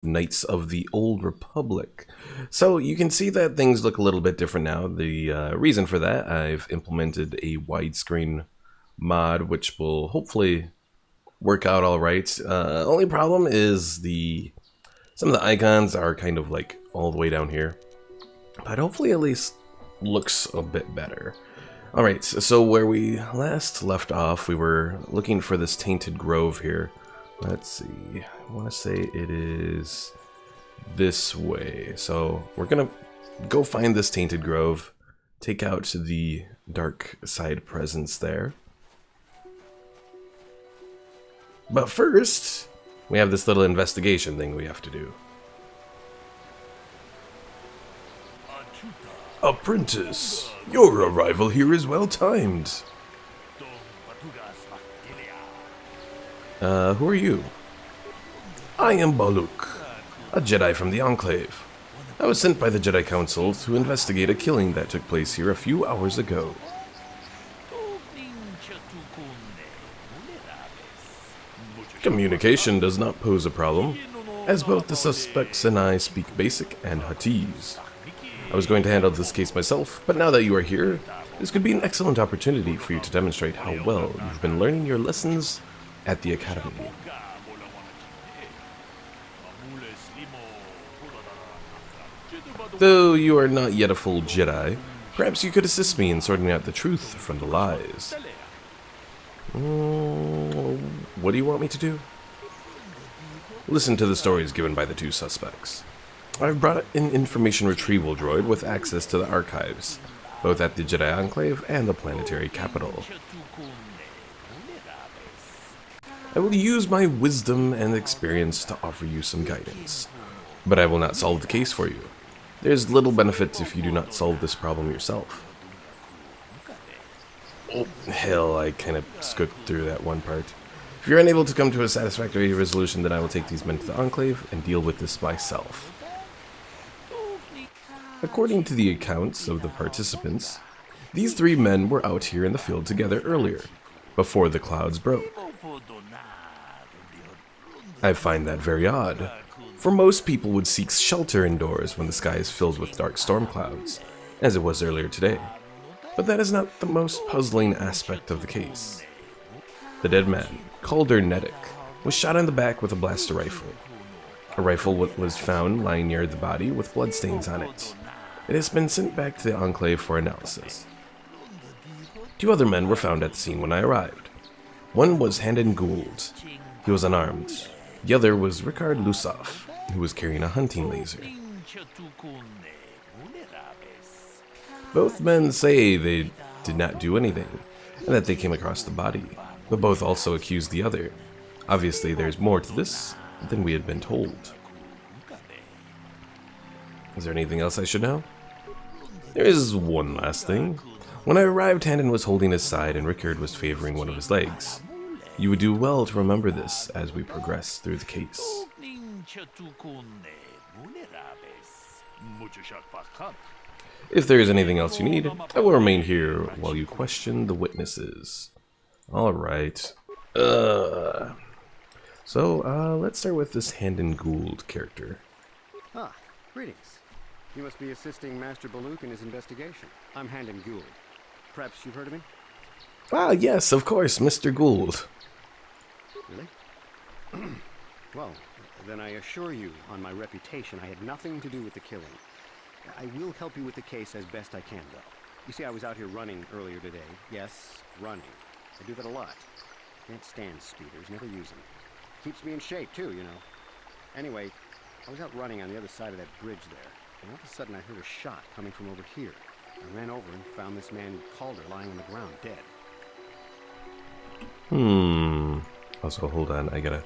Knights of the Old Republic. So you can see that things look a little bit different now. The reason for that, I've implemented a widescreen mod, which will hopefully work out all right. Only problem is some of the icons are kind of like all the way down here, but hopefully at least looks a bit better. All right, so where we last left off, we were looking for this tainted grove here. Let's see, I want to say it is this way. So we're gonna go find this tainted grove, take out the dark side presence there. But first, we have this little investigation thing we have to do. Apprentice, your arrival here is well timed. Who are you? I am Baluk, a Jedi from the Enclave. I was sent by the Jedi Council to investigate a killing that took place here a few hours ago. Communication does not pose a problem, as both the suspects and I speak Basic and Huttese. I was going to handle this case myself, but now that you are here, this could be an excellent opportunity for you to demonstrate how well you've been learning your lessons at the Academy. Though you are not yet a full Jedi, perhaps you could assist me in sorting out the truth from the lies. What do you want me to do? Listen to the stories given by the two suspects. I've brought an information retrieval droid with access to the archives, both at the Jedi Enclave and the planetary capital. I will use my wisdom and experience to offer you some guidance, but I will not solve the case for you. There's little benefit if you do not solve this problem yourself. Oh, hell, I kind of skipped through that one part. If you're unable to come to a satisfactory resolution, then I will take these men to the Enclave and deal with this myself. According to the accounts of the participants, these three men were out here in the field together earlier, before the clouds broke. I find that very odd, for most people would seek shelter indoors when the sky is filled with dark storm clouds, as it was earlier today. But that is not the most puzzling aspect of the case. The dead man, Calder Nedic, was shot in the back with a blaster rifle. A rifle was found lying near the body with bloodstains on it. It has been sent back to the Enclave for analysis. Two other men were found at the scene when I arrived. One was Handon Gould. He was unarmed. The other was Ricard Lusov, who was carrying a hunting laser. Both men say they did not do anything, and that they came across the body, but both also accused the other. Obviously, there's more to this than we had been told. Is there anything else I should know? There is one last thing. When I arrived, Handon was holding his side and Rickard was favoring one of his legs. You would do well to remember this as we progress through the case. If there is anything else you need, I will remain here while you question the witnesses. Alright. So, let's start with this Handon Gould character. Ah, greetings. You must be assisting Master Baluk in his investigation. I'm Handon Gould. Perhaps you've heard of me? Ah, yes, of course, Mr. Gould. Really? Well, then I assure you, on my reputation, I had nothing to do with the killing. I will help you with the case as best I can, though. You see, I was out here running earlier today. Yes, running. I do that a lot. Can't stand speeders, never use them. Keeps me in shape, too, you know. Anyway, I was out running on the other side of that bridge there, and all of a sudden I heard a shot coming from over here. I ran over and found this man Calder lying on the ground, dead. Also, hold on, I gotta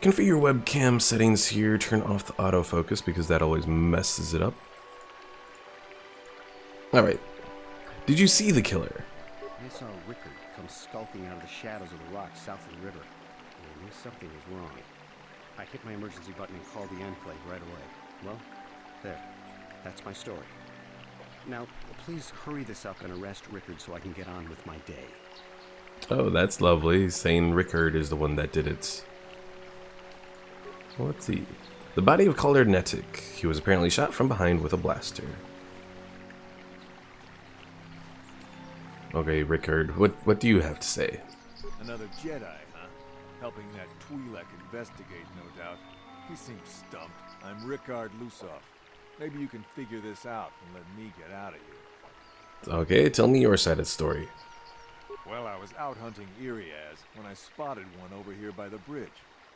configure your webcam settings here, turn off the autofocus because that always messes it up. Alright, did you see the killer? I saw Rickard come skulking out of the shadows of the rocks south of the river. I knew something was wrong. I hit my emergency button and called the Enclave right away. Well, there. That's my story. Now, please hurry this up and arrest Rickard so I can get on with my day. Oh, that's lovely. Saying Rickard is the one that did it. Let's see. The body of Calder Netic. He was apparently shot from behind with a blaster. Okay, Rickard, what do you have to say? Another Jedi, huh? Helping that Twi'lek investigate, no doubt. He seems stumped. I'm Rickard Lusoff. Maybe you can figure this out and let me get out of here. Okay, tell me your side of the story. Well, I was out hunting Iriaz when I spotted one over here by the bridge.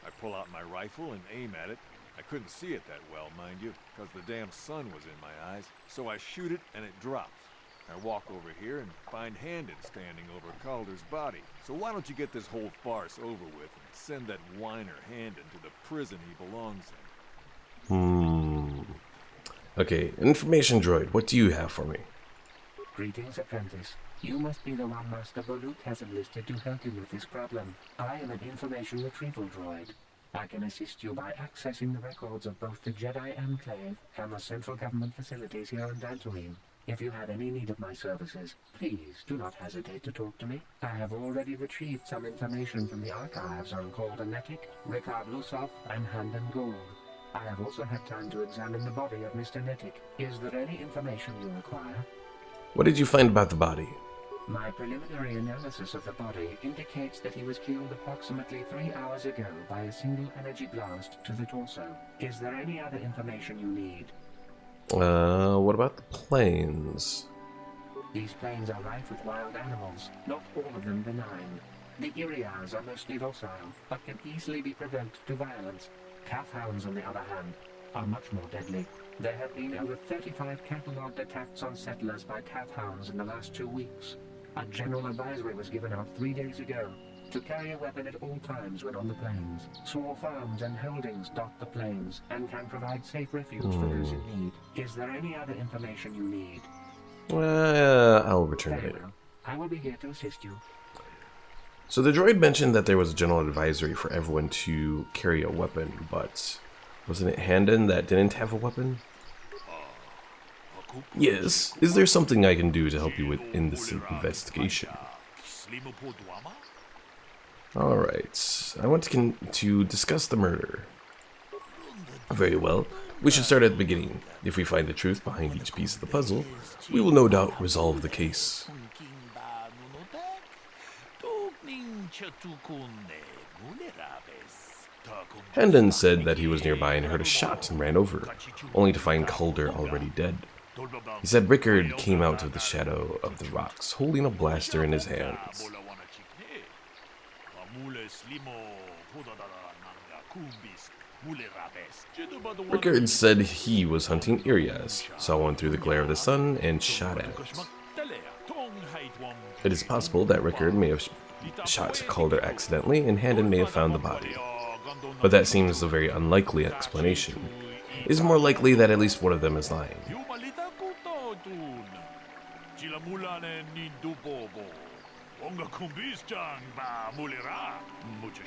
I pull out my rifle and aim at it. I couldn't see it that well, mind you, because the damn sun was in my eyes. So I shoot it and it drops. I walk over here and find Handon standing over Calder's body. So why don't you get this whole farce over with and send that whiner Handon to the prison he belongs in? Okay, information droid, what do you have for me? Greetings, apprentice. You must be the one Master Volute has enlisted to help him with this problem. I am an information retrieval droid. I can assist you by accessing the records of both the Jedi Enclave and the central government facilities here on Dantooine. If you have any need of my services, please do not hesitate to talk to me. I have already retrieved some information from the archives on Calder Netic, Rickard Lusoff, and Handon Gould. I have also had time to examine the body of Mr. Netic. Is there any information you require? What did you find about the body? My preliminary analysis of the body indicates that he was killed approximately 3 hours ago by a single energy blast to the torso. Is there any other information you need? What about the planes? These plains are rife with wild animals, not all of them benign. The Iriaz are mostly docile, but can easily be provoked to violence. Calf hounds, on the other hand, are much more deadly. There have been over 35 catalogued attacks on settlers by calf hounds in the last 2 weeks. A general advisory was given out 3 days ago to carry a weapon at all times when on the plains. Small farms and holdings dot the plains and can provide safe refuge for those in need. Is there any other information you need? I'll return Very later. well. I will be here to assist you. So the droid mentioned that there was a general advisory for everyone to carry a weapon, but wasn't it Handon that didn't have a weapon? Yes. Is there something I can do to help you in this investigation? Alright. I want to discuss the murder. Very well. We should start at the beginning. If we find the truth behind each piece of the puzzle, we will no doubt resolve the case. Handon said that he was nearby and heard a shot and ran over, only to find Calder already dead. He said Rickard came out of the shadow of the rocks, holding a blaster in his hands. Rickard said he was hunting Iriaz, saw one through the glare of the sun, and shot at it. It is possible that Rickard may have shot Calder accidentally, and Handon may have found the body. But that seems a very unlikely explanation. It is more likely that at least one of them is lying.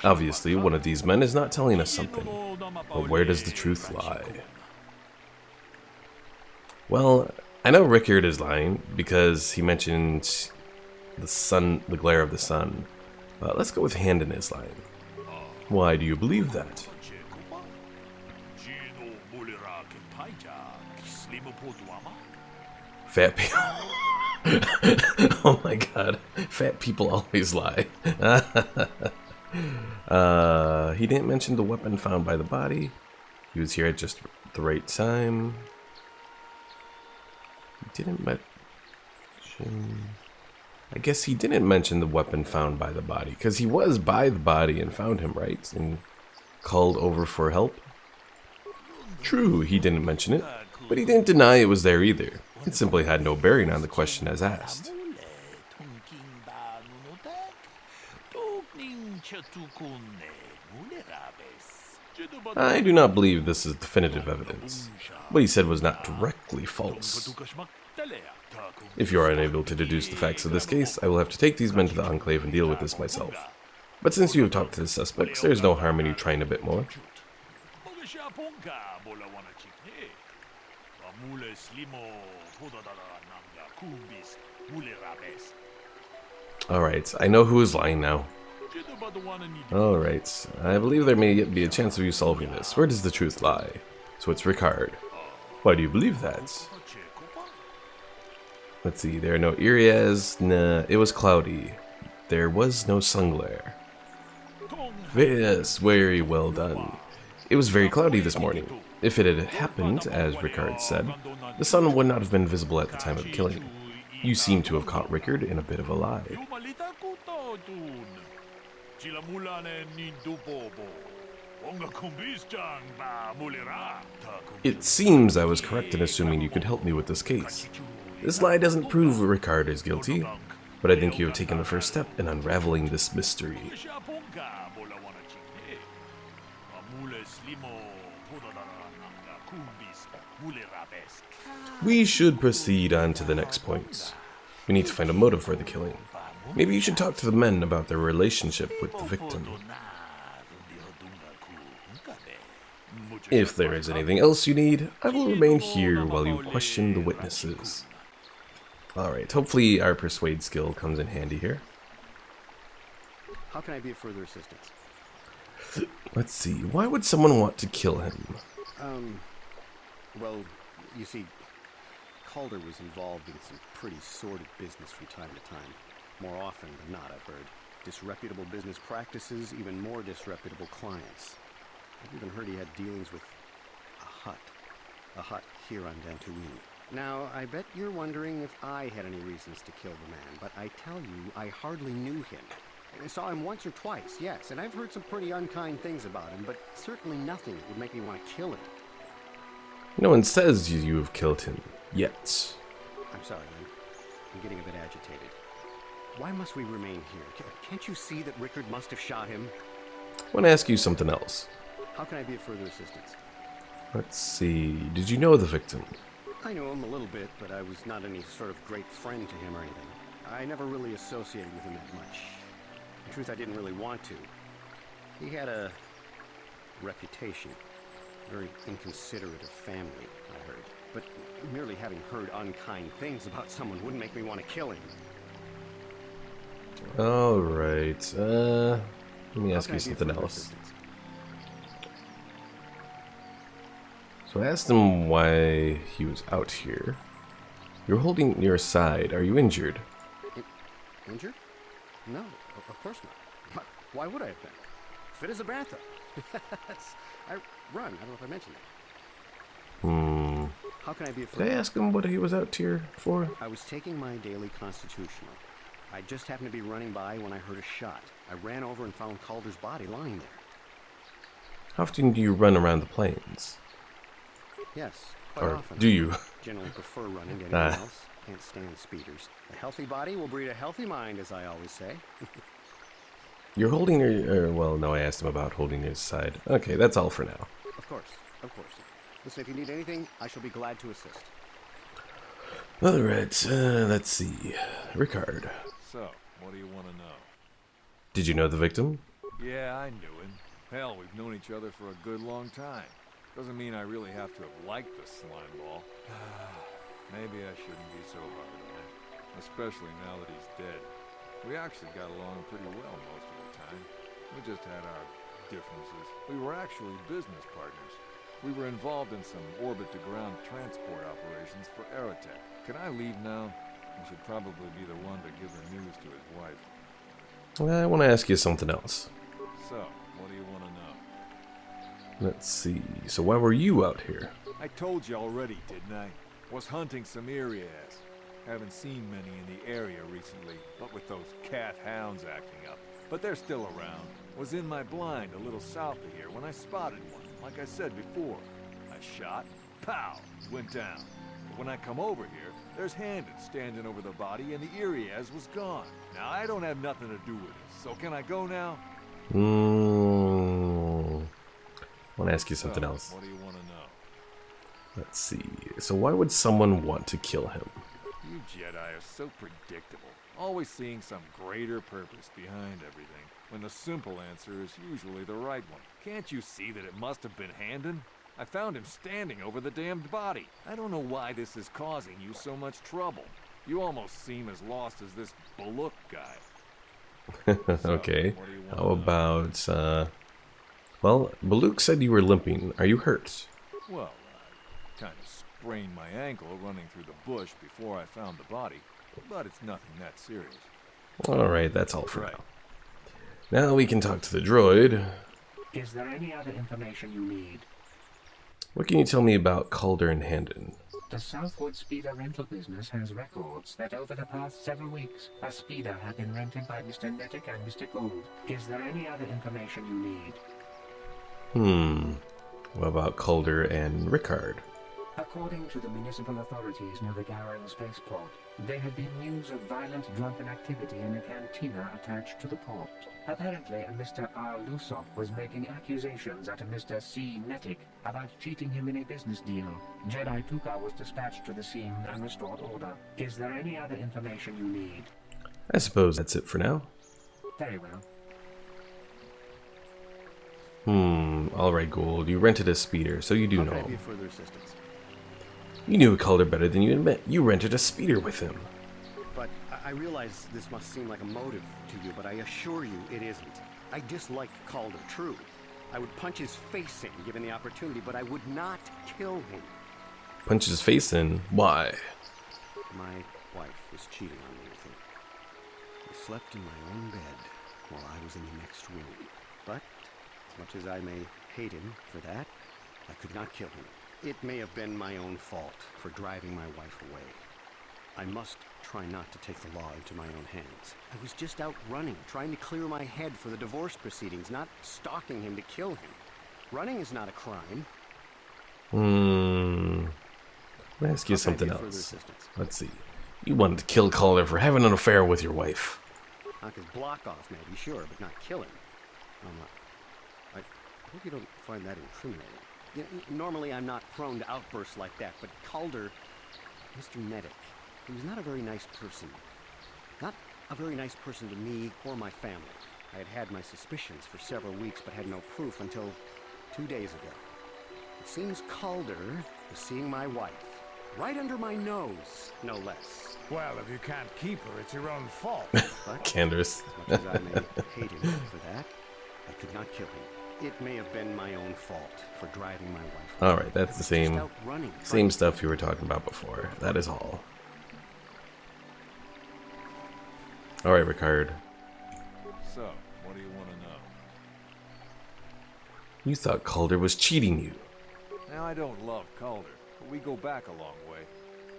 Obviously, one of these men is not telling us something. But where does the truth lie? Well, I know Rickard is lying because he mentioned the sun, the glare of the sun. But let's go with Handon is lying. Why do you believe that? Fat people. Oh my god. Fat people always lie. He didn't mention the weapon found by the body. He was here at just the right time. He didn't mention... I guess he didn't mention the weapon found by the body, because he was by the body and found him, right? And called over for help. True, he didn't mention it, but he didn't deny it was there either. It simply had no bearing on the question as asked. I do not believe this is definitive evidence. What he said was not directly false. If you are unable to deduce the facts of this case, I will have to take these men to the Enclave and deal with this myself. But since you have talked to the suspects, there is no harm in you trying a bit more. Alright, I know who is lying now. Alright, I believe there may yet be a chance of you solving this. Where does the truth lie? So it's Ricard. Why do you believe that? Let's see, there are no areas. Nah, it was cloudy. There was no sun glare. Yes, very well done. It was very cloudy this morning. If it had happened, as Ricard said, the sun would not have been visible at the time of killing. You seem to have caught Rickard in a bit of a lie. It seems I was correct in assuming you could help me with this case. This lie doesn't prove Ricard is guilty, but I think you have taken the first step in unraveling this mystery. We should proceed on to the next point. We need to find a motive for the killing. Maybe you should talk to the men about their relationship with the victim. If there is anything else you need, I will remain here while you question the witnesses. Alright, hopefully our persuade skill comes in handy here. How can I be of further assistance? Let's see, why would someone want to kill him? Well, you see, Calder was involved in some pretty sordid business from time to time. More often than not, I've heard. Disreputable business practices, even more disreputable clients. I've even heard he had dealings with a hut here on Dantooine. Now, I bet you're wondering if I had any reasons to kill the man, but I tell you, I hardly knew him. I saw him once or twice, yes, and I've heard some pretty unkind things about him, but certainly nothing that would make me want to kill him. No one says you have killed him, yet. I'm sorry, I'm getting a bit agitated. Why must we remain here? Can't you see that Rickard must have shot him? I want to ask you something else. How can I be of further assistance? Let's see, did you know the victim? I knew him a little bit, but I was not any sort of great friend to him or anything. I never really associated with him that much. In truth, I didn't really want to. He had a reputation. Very inconsiderate of family, I heard. But merely having heard unkind things about someone wouldn't make me want to kill him. Alright, let me ask you something else. So I asked him why he was out here. You're holding your side. Are you injured? Injured? No, of course not. Why would I have been? Fit as a bathtub. I run. I don't know if I mentioned that. How can I be a friend? Did I ask him what he was out here for? I was taking my daily constitutional. I just happened to be running by when I heard a shot. I ran over and found Calder's body lying there. How often do you run around the plains? Yes, quite Or often. do you? Generally prefer running to anything else. Can't stand speeders. A healthy body will breed a healthy mind, as I always say. You're holding your... well, no, I asked him about holding his side. Okay, that's all for now. Of course, of course. Listen, if you need anything, I shall be glad to assist. Alright, let's see. Ricard, So, what do you want to know? did you know the victim? Yeah, I knew him. Hell, we've known each other for a good long time. Doesn't mean I really have to have liked the slime ball. Maybe I shouldn't be so hard on him, especially now that he's dead. We actually got along pretty well most of the time. We just had our differences. We were actually business partners. We were involved in some orbit-to-ground transport operations for Aerotech. Can I leave now? I should probably be the one to give the news to his wife. I want to ask you something else. So, what do you want to know? Let's see. So why were you out here? I told you already, didn't I? Was hunting some Irias. Haven't seen many in the area recently, what with those cat hounds acting up. But they're still around. Was in my blind a little south of here when I spotted one, like I said before. I shot, pow, went down. But when I come over here, there's Handed standing over the body and the Irias was gone. Now I don't have nothing to do with it, so can I go now? I want to ask you something else. What do you want to know? Let's see. So why would someone want to kill him? You Jedi are so predictable, always seeing some greater purpose behind everything, when the simple answer is usually the right one. Can't you see that it must have been Handon? I found him standing over the damned body. I don't know why this is causing you so much trouble. You almost seem as lost as this Baluk guy. Okay. What do you want How to know? about, well, Baluk said you were limping. Are you hurt? Well, I kind of sprained my ankle running through the bush before I found the body, but it's nothing that serious. Alright, that's all for Right. now. Now we can talk to the droid. Is there any other information you need? What can you tell me about Calder and Handon? The Southwood Speeder rental business has records that over the past several weeks, a speeder had been rented by Mr. Nettic and Mr. Gould. Is there any other information you need? What about Calder and Rickard? According to the municipal authorities near the Gowron spaceport, there had been news of violent drunken activity in a cantina attached to the port. Apparently, a Mr. R. Lusov was making accusations at a Mr. C. Nettic about cheating him in a business deal. Jedi Tuka was dispatched to the scene and restored order. Is there any other information you need? I suppose that's it for now. Very well. Alright, Gould. You rented a speeder, so you do How know can I be him. of further assistance? You knew Calder better than you admit. You rented a speeder with him. But I realize this must seem like a motive to you, but I assure you it isn't. I dislike Calder, true. I would punch his face in given the opportunity, but I would not kill him. Punch his face in. Why? My wife was cheating on me with him. I slept in my own bed while I was in the next room. But, as much as I may hate him for that, I could not kill him. It may have been my own fault for driving my wife away. I must try not to take the law into my own hands. I was just out running, trying to clear my head for the divorce proceedings, not stalking him to kill him. Running is not a crime. Let me ask you How can I something be of further else. assistance? Let's see. You wanted to kill Calder for having an affair with your wife. Knock his block off, maybe, sure, but not kill him. I hope you don't find that incriminating. You know, normally I'm not prone to outbursts like that, but Calder, Mr. Nettic, he was not a very nice person. Not a very nice person to me or my family. I had had my suspicions for several weeks, but had no proof until 2 days ago. It seems Calder was seeing my wife. Right under my nose, no less. Well, if you can't keep her, it's your own fault. But Candace. as much as I may hate him for that, I could not kill him. It may have been my own fault for driving my wife away. Alright, that's the I was just same out running, same stuff you were talking about before. That is all. Alright, Rickard. So, what do you want to know? You thought Calder was cheating you. Now, I don't love Calder, but we go back a long way.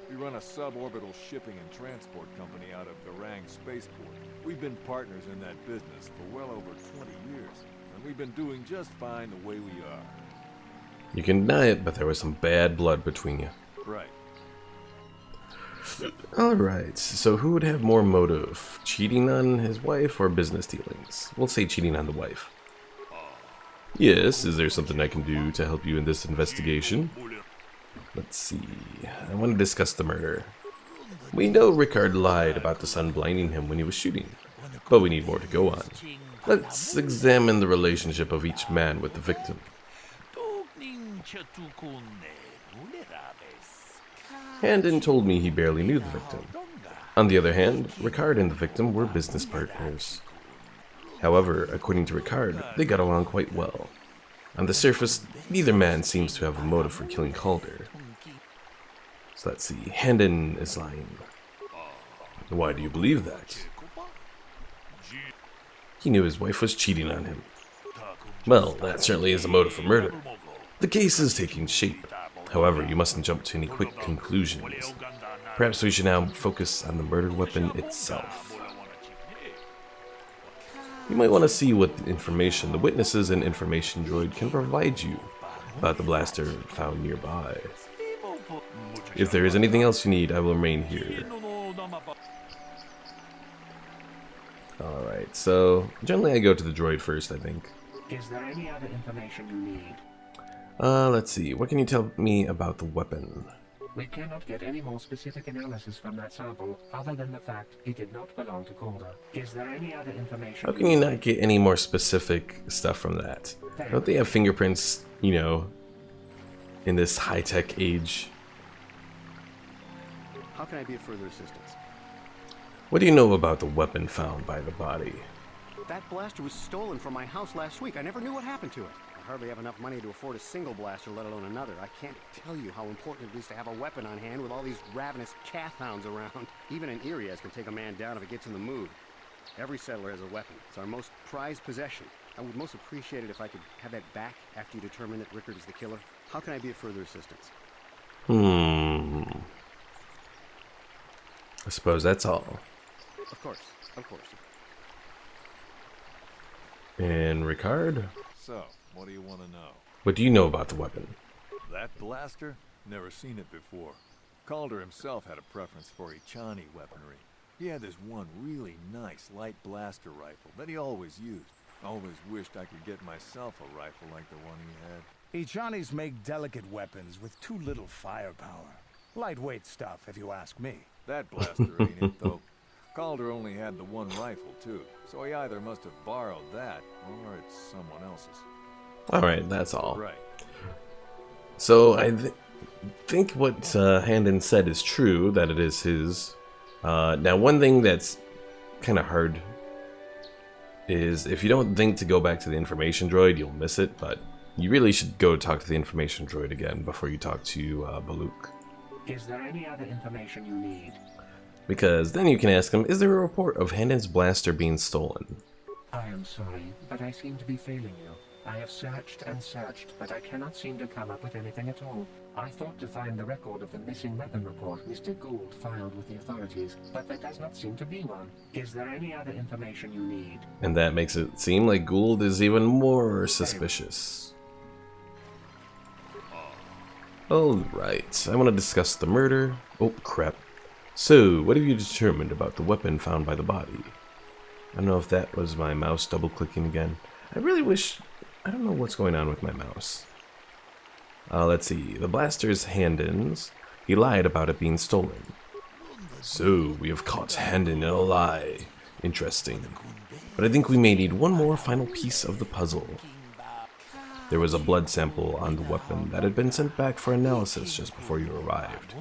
We run a suborbital shipping and transport company out of Garang Spaceport. We've been partners in that business for well over 20 years, and we've been doing just fine the way we are. You can deny it, but there was some bad blood between you. Right. Alright, so who would have more motive? Cheating on his wife or business dealings? We'll say cheating on the wife. Yes, is there something I can do to help you in this investigation? Let's see. I want to discuss the murder. We know Rickard lied about the sun blinding him when he was shooting, but we need more to go on. Let's examine the relationship of each man with the victim. Handon told me he barely knew the victim. On the other hand, Rickard and the victim were business partners. However, according to Rickard, they got along quite well. On the surface, neither man seems to have a motive for killing Calder. So let's see, Handon is lying. Why do you believe that? He knew his wife was cheating on him. Well, that certainly is a motive for murder. The case is taking shape. However, you mustn't jump to any quick conclusions. Perhaps we should now focus on the murder weapon itself. You might want to see what information the witnesses and information droid can provide you about the blaster found nearby. If there is anything else you need, I will remain here. Alright, so generally I go to the droid first, I think. Is there any other information you need? Let's see, what can you tell me about the weapon? We cannot get any more specific analysis from that sample, other than the fact it did not belong to Calder. Is there any other information? How can you not get any more specific stuff from that? Don't they have fingerprints, you know, in this high-tech age? How can I be of further assistance? What do you know about the weapon found by the body? That blaster was stolen from my house last week. I never knew what happened to it. I hardly have enough money to afford a single blaster, let alone another. I can't tell you how important it is to have a weapon on hand with all these ravenous cath hounds around. Even an Irias can take a man down if it gets in the mood. Every settler has a weapon. It's our most prized possession. I would most appreciate it if I could have that back after you determine that Rickard is the killer. How can I be of further assistance? I suppose that's all. Of course, of course. And Ricard, So, what do you want to know? what do you know about the weapon? That blaster? Never seen it before. Calder himself had a preference for Echani weaponry. He had this one really nice light blaster rifle that he always used. Always wished I could get myself a rifle like the one he had. Echanis make delicate weapons with too little firepower. Lightweight stuff, if you ask me. That blaster ain't it, though. Calder only had the one rifle, too, so he either must have borrowed that, or it's someone else's. Alright, that's all. Right. So I think what Handon said is true, that it is his. Now, one thing that's kind of hard is if you don't think to go back to the information droid, you'll miss it, but you really should go talk to the information droid again before you talk to Baluk. Is there any other information you need? Because then you can ask him, is there a report of Handon's blaster being stolen? I am sorry, but I seem to be failing you. I have searched and searched, but I cannot seem to come up with anything at all. I thought to find the record of the missing weapon report Mr. Gould filed with the authorities, but there does not seem to be one. Is there any other information you need? And that makes it seem like Gould is even more suspicious. Alright, I want to discuss the murder. Oh, crap. So, what have you determined about the weapon found by the body? I don't know if that was my mouse double-clicking again. I really wish... I don't know what's going on with my mouse. Let's see. The blaster's Handon's. He lied about it being stolen. So, we have caught Handon in a lie. Interesting. But I think we may need one more final piece of the puzzle. There was a blood sample on the weapon that had been sent back for analysis just before you arrived.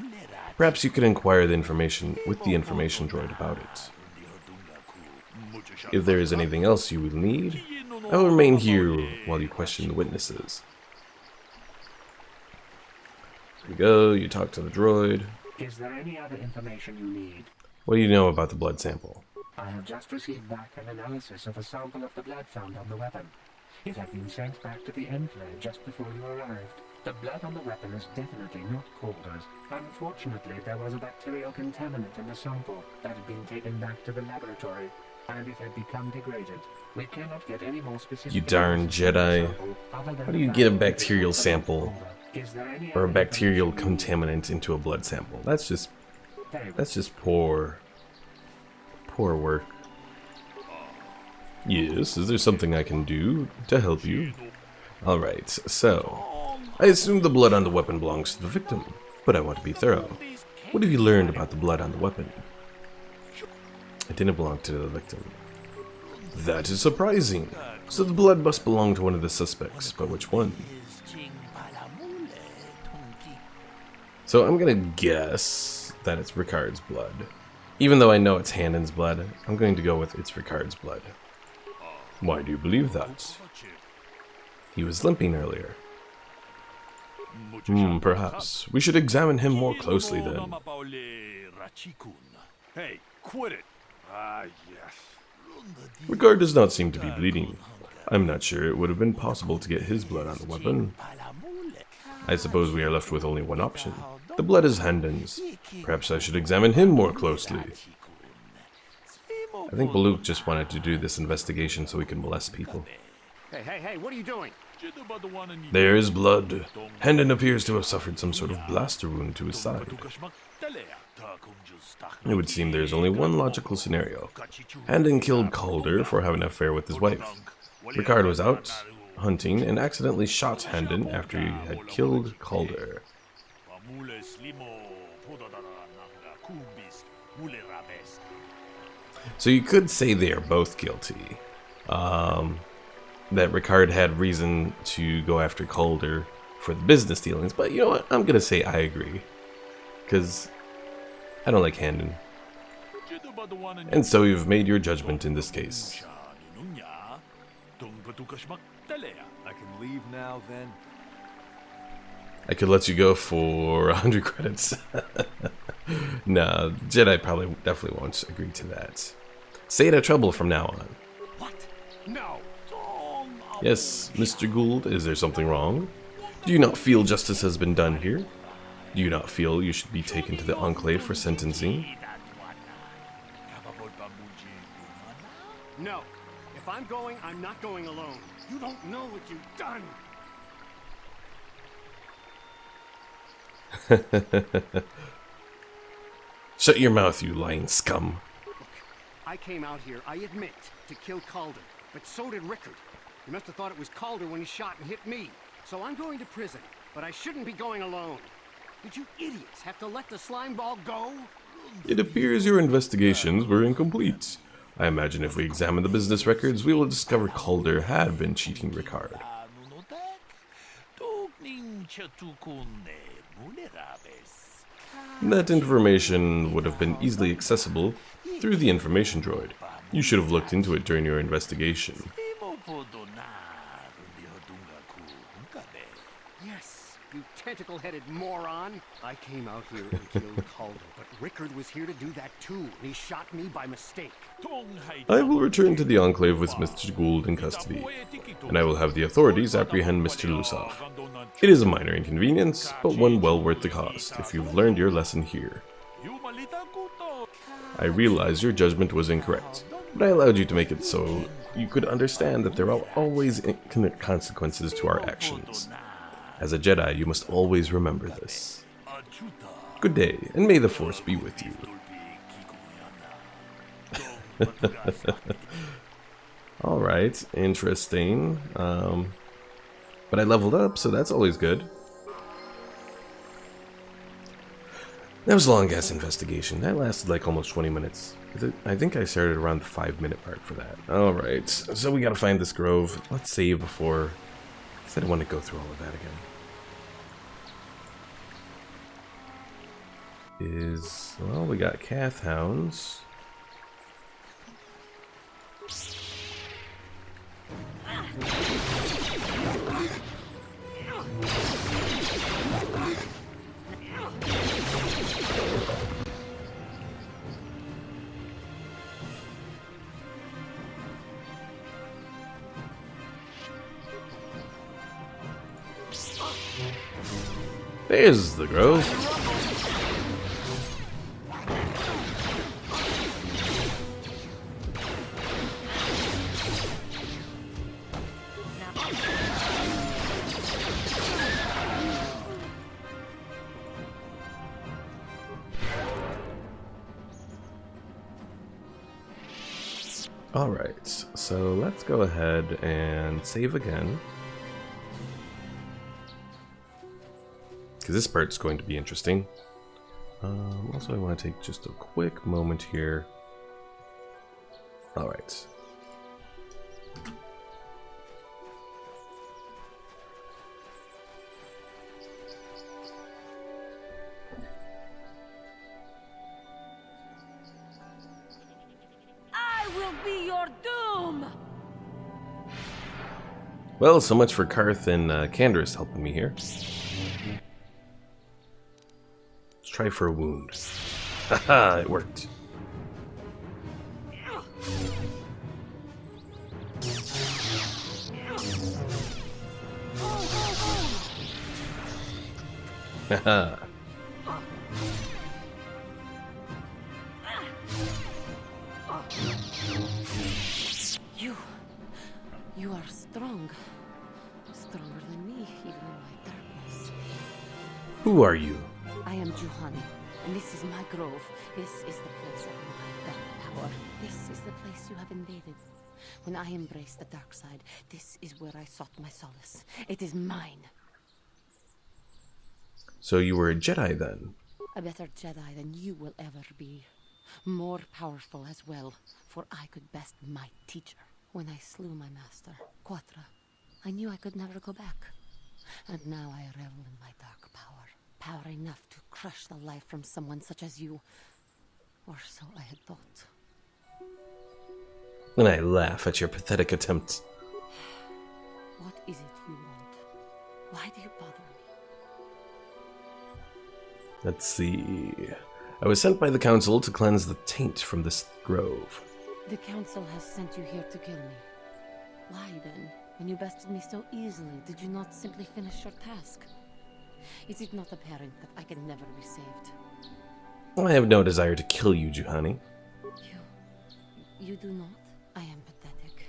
Perhaps you could inquire the information with the information droid about it. If there is anything else you will need, I will remain here while you question the witnesses. Here we go, you talk to the droid. Is there any other information you need? What do you know about the blood sample? I have just received back an analysis of a sample of the blood found on the weapon. It had been sent back to the Enclave just before you arrived. The blood on the weapon is definitely not Calder's. Unfortunately, there was a bacterial contaminant in the sample that had been taken back to the laboratory, and it had become degraded. We cannot get any more specific... You darn Jedi. How do you get a bacterial sample or a bacterial contaminant into a blood sample? That's just poor work. Yes, is there something I can do to help you? Alright, so... I assume the blood on the weapon belongs to the victim, but I want to be thorough. What have you learned about the blood on the weapon? It didn't belong to the victim. That is surprising. So the blood must belong to one of the suspects, but which one? So I'm gonna guess that it's Ricard's blood. Even though I know it's Handon's blood, I'm going to go with it's Ricard's blood. Why do you believe that? He was limping earlier. Perhaps. We should examine him more closely then. Hey, quit it! Ah, yes. Ricard does not seem to be bleeding. I'm not sure it would have been possible to get his blood on the weapon. I suppose we are left with only one option. The blood is Handon's. Perhaps I should examine him more closely. I think Baluk just wanted to do this investigation so he can molest people. Hey, what are you doing? There is blood. Handon appears to have suffered some sort of blaster wound to his side. It would seem there is only one logical scenario. Handon killed Calder for having an affair with his wife. Ricard was out hunting and accidentally shot Handon after he had killed Calder. So you could say they are both guilty. That Ricard had reason to go after Calder for the business dealings, but you know what? I'm gonna say I agree. Because I don't like Handon. And so you've made your judgment in this case. I can leave now, then? I could let you go for 100 credits. No, Jedi probably definitely won't agree to that. Stay out of trouble from now on. What? No! Yes, Mr. Gould, is there something wrong? Do you not feel justice has been done here? Do you not feel you should be taken to the Enclave for sentencing? No. If I'm going, I'm not going alone. You don't know what you've done! Shut your mouth, you lying scum. I came out here, I admit, to kill Calder. But so did Rickard. He must have thought it was Calder when he shot and hit me. So I'm going to prison. But I shouldn't be going alone. Did you idiots have to let the slime ball go? It appears your investigations were incomplete. I imagine if we examine the business records, we will discover Calder had been cheating Rickard. That information would have been easily accessible through the information droid. You should have looked into it during your investigation. Yes, you tentacle-headed moron. I came out here and killed Calder, but Rickard was here to do that too, and he shot me by mistake. I will return to the Enclave with Mr. Gould in custody, and I will have the authorities apprehend Mr. Lusov. It is a minor inconvenience, but one well worth the cost, if you've learned your lesson here. I realize your judgment was incorrect, but I allowed you to make it so you could understand that there are always consequences to our actions. As a Jedi, you must always remember this. Good day, and may the Force be with you. Alright, interesting. But I leveled up, so that's always good. That was a long-ass investigation. That lasted like almost 20 minutes. I think I started around the 5-minute mark for that. Alright, so we gotta find this grove. Let's save before... because I don't want to go through all of that again. Well, we got Cath Hounds. There's the grove. Alright, so let's go ahead and save again. Because this part's going to be interesting. Also, I want to take just a quick moment here. Alright. I will be your doom! Well, so much for Karth and Canderous helping me here. Try for a wound. Haha, it worked. Haha. You are strong. Stronger than me, even in my darkness. Who are you? I am Juhani, and this is my grove. This is the place of my dark power. This is the place you have invaded. When I embraced the dark side, this is where I sought my solace. It is mine. So you were a Jedi then? A better Jedi than you will ever be. More powerful as well, for I could best my teacher. When I slew my master, Quatra, I knew I could never go back. And now I revel in my dark power. Power enough to crush the life from someone such as you. Or so I had thought. And I laugh at your pathetic attempt. What is it you want? Why do you bother me? Let's see. I was sent by the council to cleanse the taint from this grove. The council has sent you here to kill me. Why then, when you bested me so easily, did you not simply finish your task? Is it not apparent that I can never be saved? I have no desire to kill you, Juhani. You do not? I am pathetic.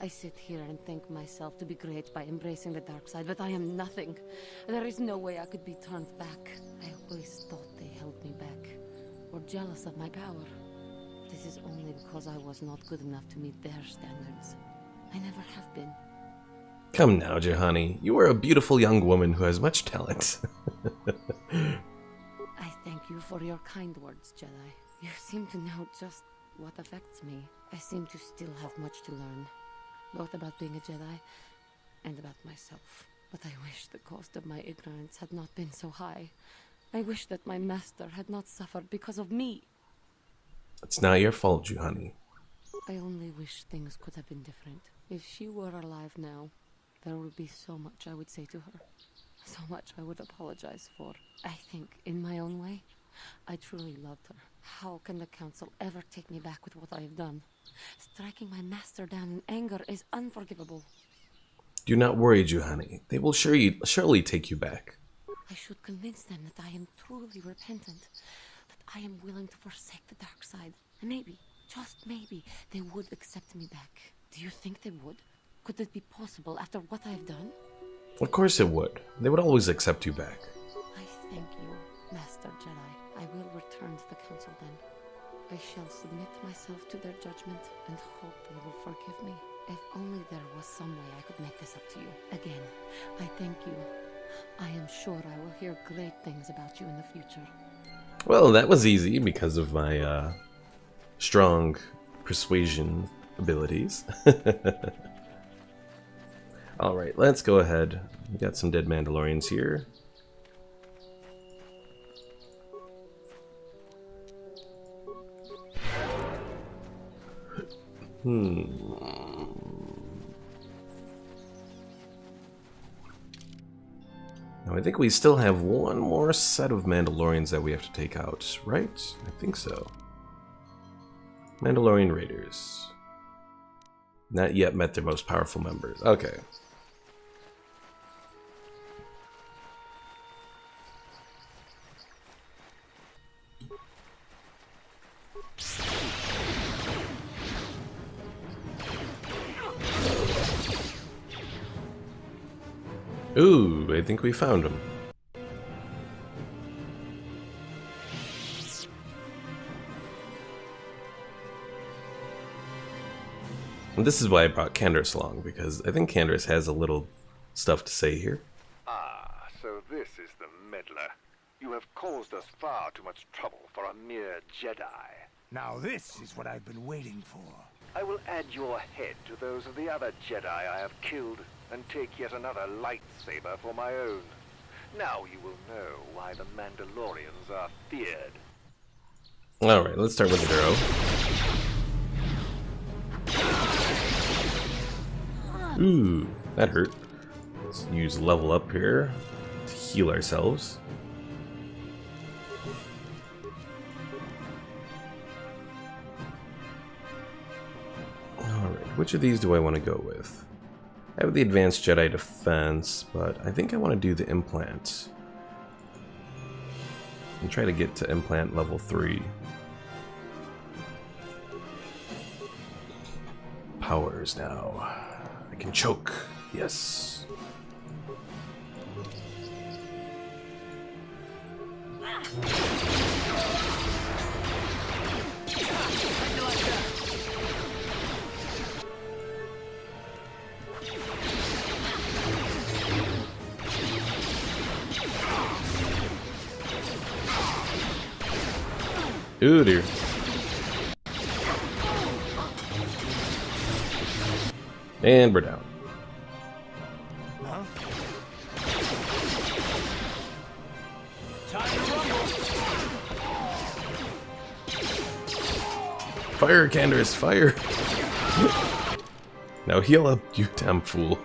I sit here and think myself to be great by embracing the dark side, but I am nothing. There is no way I could be turned back. I always thought they held me back, or jealous of my power. This is only because I was not good enough to meet their standards. I never have been. Come now, Juhani. You are a beautiful young woman who has much talent. I thank you for your kind words, Jedi. You seem to know just what affects me. I seem to still have much to learn, both about being a Jedi and about myself. But I wish the cost of my ignorance had not been so high. I wish that my master had not suffered because of me. It's not your fault, Juhani. I only wish things could have been different. If she were alive now, there would be so much I would say to her. So much I would apologize for. I think, in my own way, I truly loved her. How can the council ever take me back with what I have done? Striking my master down in anger is unforgivable. Do not worry, Juhani. They will surely take you back. I should convince them that I am truly repentant, that I am willing to forsake the dark side, and maybe, just maybe, they would accept me back. Do you think they would? Could it be possible after what I have done? Of course it would. They would always accept you back. I thank you, Master Jedi. I will return to the council then. I shall submit myself to their judgment and hope they will forgive me. If only there was some way I could make this up to you. Again, I thank you. I am sure I will hear great things about you in the future. Well, that was easy because of my strong persuasion abilities. Alright, let's go ahead. We got some dead Mandalorians here. Now, I think we still have one more set of Mandalorians that we have to take out, right? I think so. Mandalorian Raiders. Not yet met their most powerful members. Okay. Ooh, I think we found him. And this is why I brought Candace along, because I think Candace has a little stuff to say here. Ah, so this is the meddler. You have caused us far too much trouble for a mere Jedi. Now this is what I've been waiting for. I will add your head to those of the other Jedi I have killed, and take yet another lightsaber for my own. Now you will know why the Mandalorians are feared. Alright, let's start with the Duro. Ooh, that hurt. Let's use level up here to heal ourselves. Alright, which of these do I want to go with? I have the advanced Jedi defense, but I think I want to do the implant. And try to get to implant level 3. Powers now. I can choke. Yes. Ooh, dear. And we're down. Huh? Time to rumble. Fire, Candace, fire! Now heal up, you damn fool.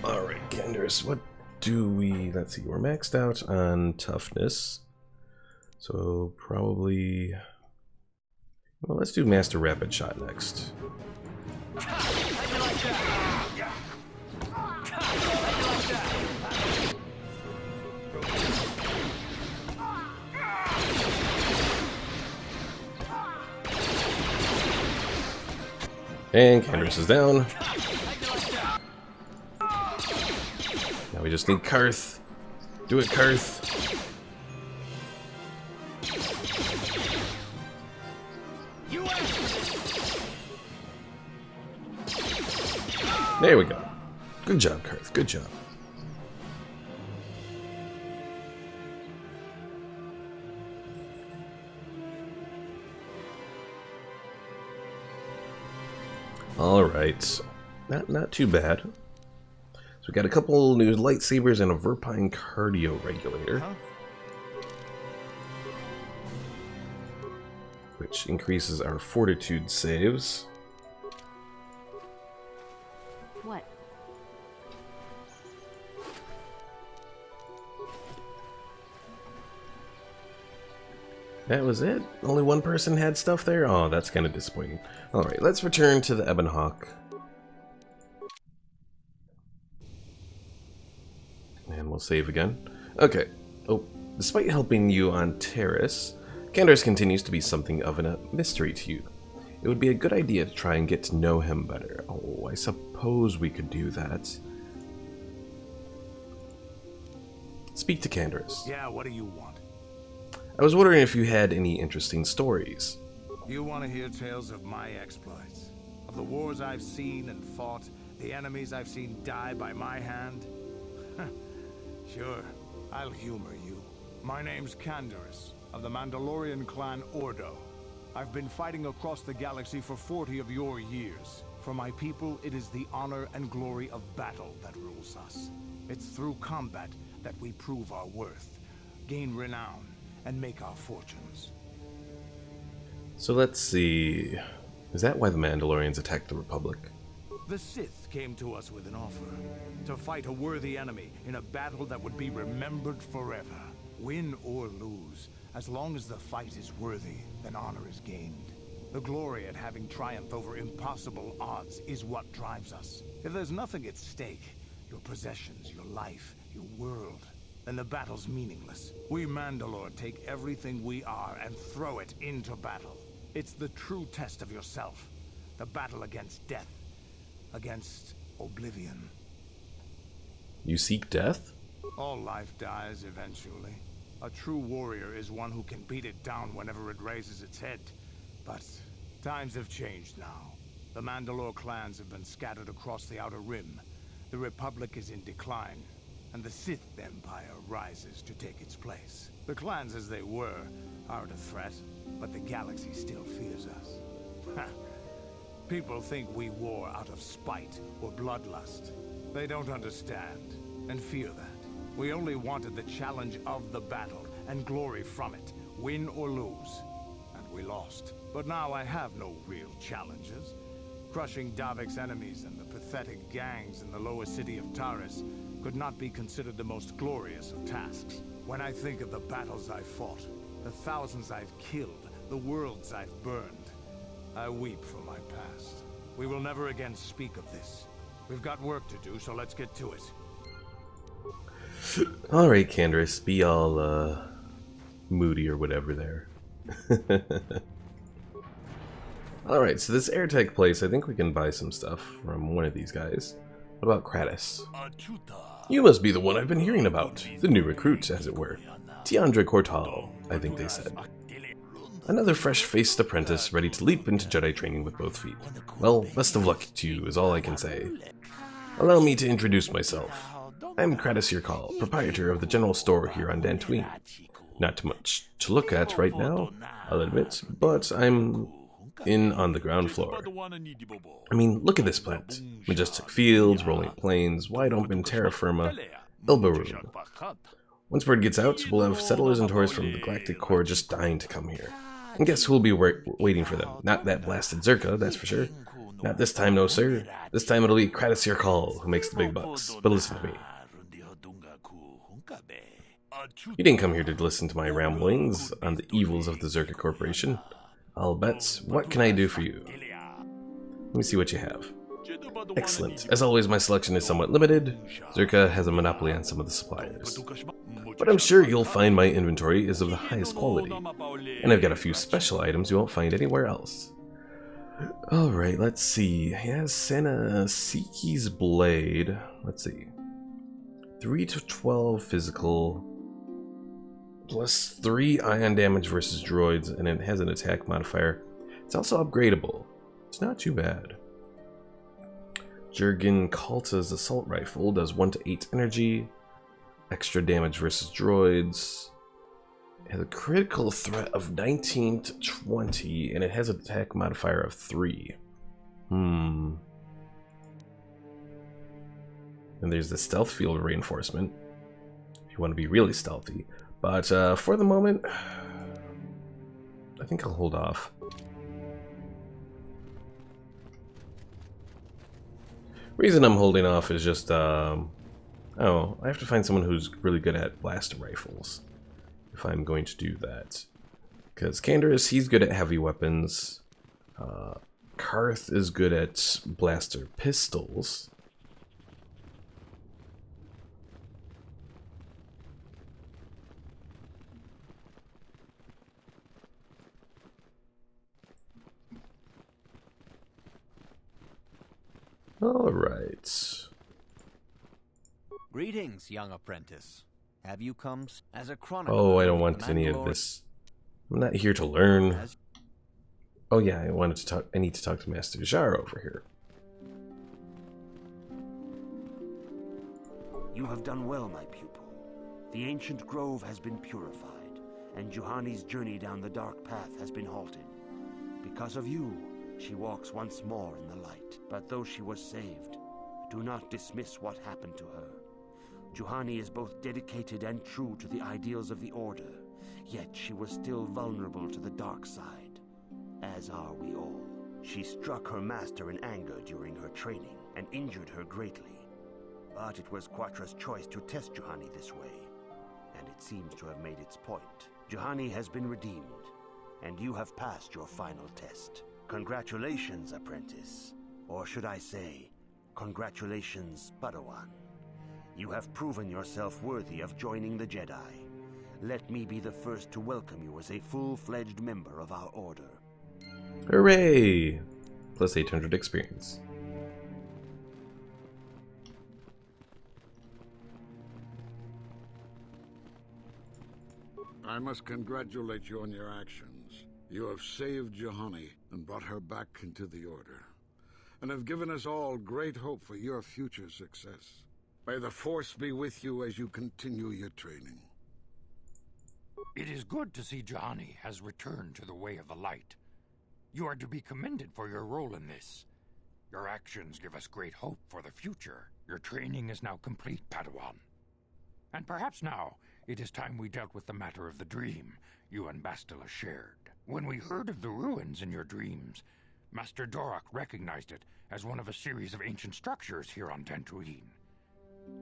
Alright, Candace, what do we... Let's see, we're maxed out on toughness. So, probably... Well, let's do Master Rapid Shot next. And Candace is down. Now we just need Karth. Do it, Karth. There we go. Good job, Karth. Good job. Alright. Not too bad. So we got a couple new lightsabers and a Verpine cardio regulator. Which increases our fortitude saves. What? That was it? Only one person had stuff there? Oh, that's kind of disappointing. Alright, let's return to the Ebon Hawk. And we'll save again. Okay. Oh, despite helping you on Terrace, Candace continues to be something of a mystery to you. It would be a good idea to try and get to know him better. Oh, I suppose we could do that. Speak to Candace. Yeah, what do you want? I was wondering if you had any interesting stories. You want to hear tales of my exploits? Of the wars I've seen and fought? The enemies I've seen die by my hand? Sure, I'll humor you. My name's Candace, of the Mandalorian clan Ordo. I've been fighting across the galaxy for 40 of your years. For my people, it is the honor and glory of battle that rules us. It's through combat that we prove our worth, gain renown, and make our fortunes. So let's see... Is that why the Mandalorians attacked the Republic? The Sith came to us with an offer. To fight a worthy enemy in a battle that would be remembered forever. Win or lose, as long as the fight is worthy, then honor is gained. The glory at having triumph over impossible odds is what drives us. If there's nothing at stake, your possessions, your life, your world, then the battle's meaningless. We Mandalore take everything we are and throw it into battle. It's the true test of yourself. The battle against death. Against oblivion. You seek death? All life dies eventually. A true warrior is one who can beat it down whenever it raises its head. But times have changed now. The Mandalore clans have been scattered across the Outer Rim. The Republic is in decline, and the Sith Empire rises to take its place. The clans as they were aren't a threat, but the galaxy still fears us. People think we war out of spite or bloodlust. They don't understand, and fear that. We only wanted the challenge of the battle, and glory from it, win or lose. And we lost. But now I have no real challenges. Crushing Davik's enemies and the pathetic gangs in the lower city of Taris could not be considered the most glorious of tasks. When I think of the battles I've fought, the thousands I've killed, the worlds I've burned, I weep for my past. We will never again speak of this. We've got work to do, so let's get to it. Alright, Candace, be all, moody or whatever there. Alright, so this AirTech place, I think we can buy some stuff from one of these guys. What about Kratos? You must be the one I've been hearing about. The new recruit, as it were. Tiandra Cortal, I think they said. Another fresh-faced apprentice ready to leap into Jedi training with both feet. Well, best of luck to you is all I can say. Allow me to introduce myself. I'm Kratos Yerkal, proprietor of the general store here on Dantooine. Not much to look at right now, I'll admit, but I'm in on the ground floor. I mean, look at this planet. Majestic fields, rolling plains, wide open terra firma, elbow room. Once word gets out, we'll have settlers and tourists from the galactic core just dying to come here. And guess who'll be waiting for them? Not that blasted Zerka, that's for sure. Not this time, no sir. This time it'll be Kratos your call who makes the big bucks. But listen to me. You didn't come here to listen to my ramblings on the evils of the Zerka Corporation. I'll bet. What can I do for you? Let me see what you have. Excellent. As always, my selection is somewhat limited. Zerka has a monopoly on some of the suppliers. But I'm sure you'll find my inventory is of the highest quality. And I've got a few special items you won't find anywhere else. Alright, let's see. He has Sanasiki's Blade. Let's see. 3 to 12 physical. Plus 3 ion damage versus droids. And it has an attack modifier. It's also upgradable. It's not too bad. Jurgen Kalta's assault rifle does 1 to 8 energy, extra damage versus droids. It has a critical threat of 19 to 20, and it has an attack modifier of 3. And there's the stealth field reinforcement, if you want to be really stealthy. But for the moment, I think I'll hold off. Reason I'm holding off is just, oh, I have to find someone who's really good at blaster rifles if I'm going to do that. Because Canderous, he's good at heavy weapons. Karth is good at blaster pistols. Alright. Greetings, young apprentice. Have you come as a chronicler? Oh, I don't want any of this. I'm not here to learn. Oh yeah, I need to talk to Master Jar over here. You have done well, my pupil. The ancient grove has been purified, and Juhani's journey down the dark path has been halted. Because of you, she walks once more in the light. But though she was saved, do not dismiss what happened to her. Juhani is both dedicated and true to the ideals of the Order, yet she was still vulnerable to the dark side, as are we all. She struck her master in anger during her training and injured her greatly. But it was Quatra's choice to test Juhani this way, and it seems to have made its point. Juhani has been redeemed, and you have passed your final test. Congratulations, apprentice. Or should I say, congratulations, Padawan. You have proven yourself worthy of joining the Jedi. Let me be the first to welcome you as a full-fledged member of our order. Hooray! Plus 800 experience. I must congratulate you on your actions. You have saved Juhani and brought her back into the Order, and have given us all great hope for your future success. May the Force be with you as you continue your training. It is good to see Juhani has returned to the way of the light. You are to be commended for your role in this. Your actions give us great hope for the future. Your training is now complete, Padawan. And perhaps now, it is time we dealt with the matter of the dream you and Bastila shared. When we heard of the ruins in your dreams, Master Dorak recognized it as one of a series of ancient structures here on Dantooine.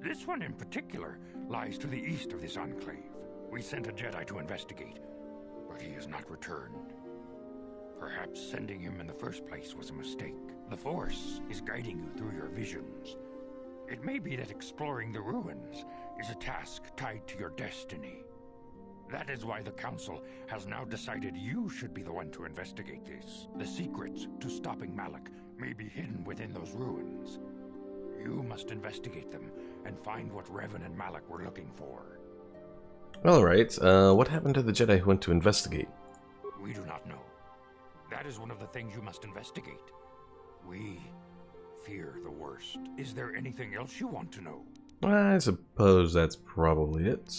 This one in particular lies to the east of this enclave. We sent a Jedi to investigate, but he has not returned. Perhaps sending him in the first place was a mistake. The Force is guiding you through your visions. It may be that exploring the ruins is a task tied to your destiny. That is why the Council has now decided you should be the one to investigate this. The secrets to stopping Malak may be hidden within those ruins. You must investigate them and find what Revan and Malak were looking for. Alright, what happened to the Jedi who went to investigate? We do not know. That is one of the things you must investigate. We fear the worst. Is there anything else you want to know? I suppose that's probably it.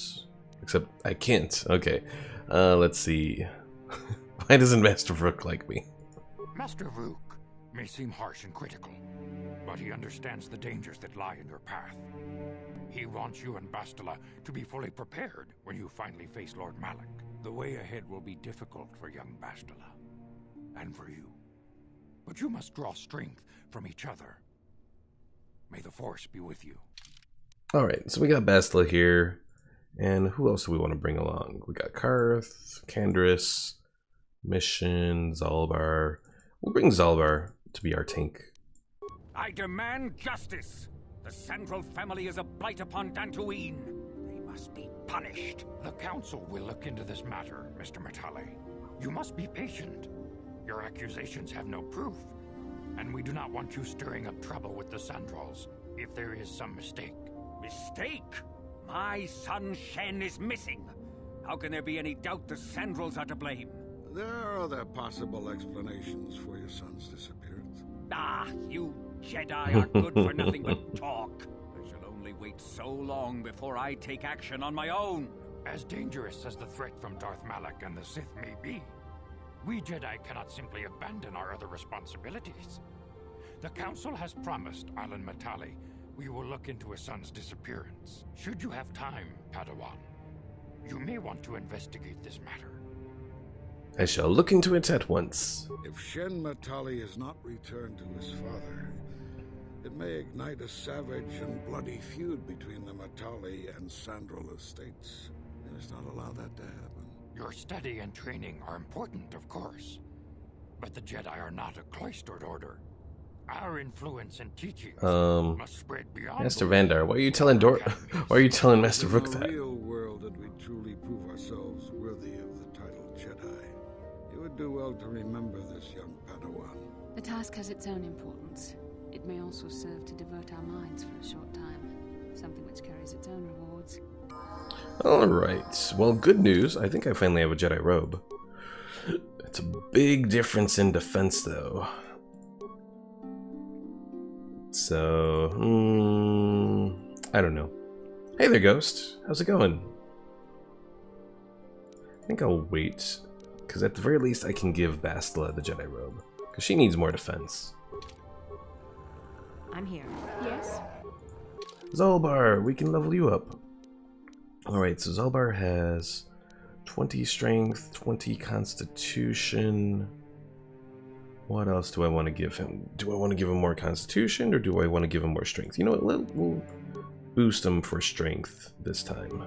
Except I can't. Okay. Let's see. Why doesn't Master Vrook like me? Master Vrook may seem harsh and critical, but he understands the dangers that lie in your path. He wants you and Bastila to be fully prepared when you finally face Lord Malak. The way ahead will be difficult for young Bastila, and for you. But you must draw strength from each other. May the Force be with you. Alright, so we got Bastila here. And who else do we want to bring along? We got Karth, Kandris, Mission, Zalbar. We'll bring Zalbar to be our tank. I demand justice! The Central family is a blight upon Dantooine. They must be punished. The Council will look into this matter, Mr. Matale. You must be patient. Your accusations have no proof, and we do not want you stirring up trouble with the Sandrals if there is some mistake. Mistake? My son Shen is missing. How can there be any doubt the Sandrals are to blame? There are other possible explanations for your son's disappearance. Ah, you Jedi are good for nothing but talk. I shall only wait so long before I take action on my own. As dangerous as the threat from Darth Malak and the Sith may be, we Jedi cannot simply abandon our other responsibilities. The Council has promised Alan Matale we will look into his son's disappearance. Should you have time, Padawan, you may want to investigate this matter. I shall look into it at once. If Shen Matali is not returned to his father, it may ignite a savage and bloody feud between the Matali and Sandral estates. We must not allow that to happen. Your study and training are important, of course, but the Jedi are not a cloistered order. Our influence and teachings must spread beyond. Master Vandar, why are you telling why are you telling Master Rook that? In the real world, did we truly prove ourselves worthy of the title Jedi? You would do well to remember this, young Padawan. The task has its own importance. It may also serve to divert our minds for a short time, something which carries its own rewards. Alright, well, good news. I think I finally have a Jedi robe. It's a big difference in defense, though. So, I don't know. Hey there, Ghost. How's it going? I think I'll wait, because at the very least I can give Bastila the Jedi robe, because she needs more defense. I'm here. Yes? Zalbar, we can level you up. Alright, so Zalbar has 20 strength, 20 constitution. What else do I want to give him? Do I want to give him more constitution, or do I want to give him more strength? You know what, we'll boost him for strength this time.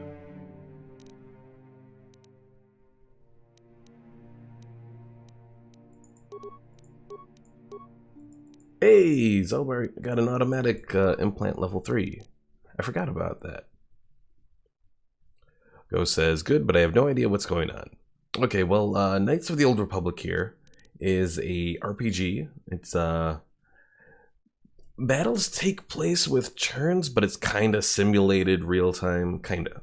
Hey, Zalbar got an automatic implant level 3. I forgot about that. Ghost says, good, but I have no idea what's going on. Okay, well, Knights of the Old Republic here is a RPG. It's battles take place with turns, but it's kind of simulated real time, kind of.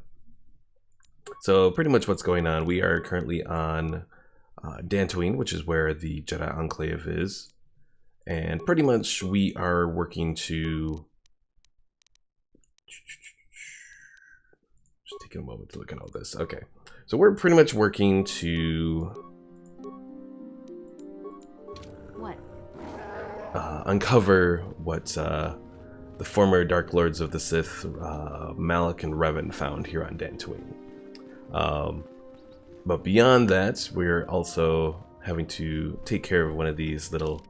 So pretty much what's going on, we are currently on Dantooine, which is where the Jedi Enclave is, and pretty much we are working to just taking a moment to look at all this. Okay, so we're pretty much working to uncover what the former Dark Lords of the Sith, Malak and Revan, found here on Dantooine. But beyond that, we're also having to take care of one of these little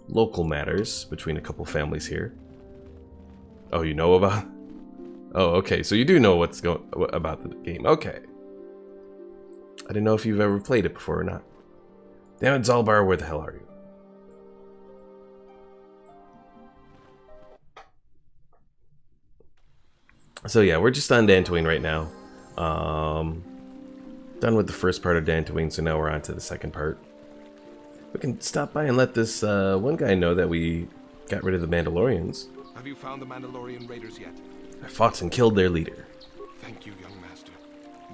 local matters between a couple families here. Oh, you know about? Oh, okay. So you do know what's going about the game. Okay. I didn't know if you've ever played it before or not. Damn it, Zalbar, where the hell are you? So yeah, we're just on Dantooine right now. Done with the first part of Dantooine, so now we're on to the second part. We can stop by and let this one guy know that we got rid of the Mandalorians. Have you found the Mandalorian raiders yet? I fought and killed their leader. Thank you, young master.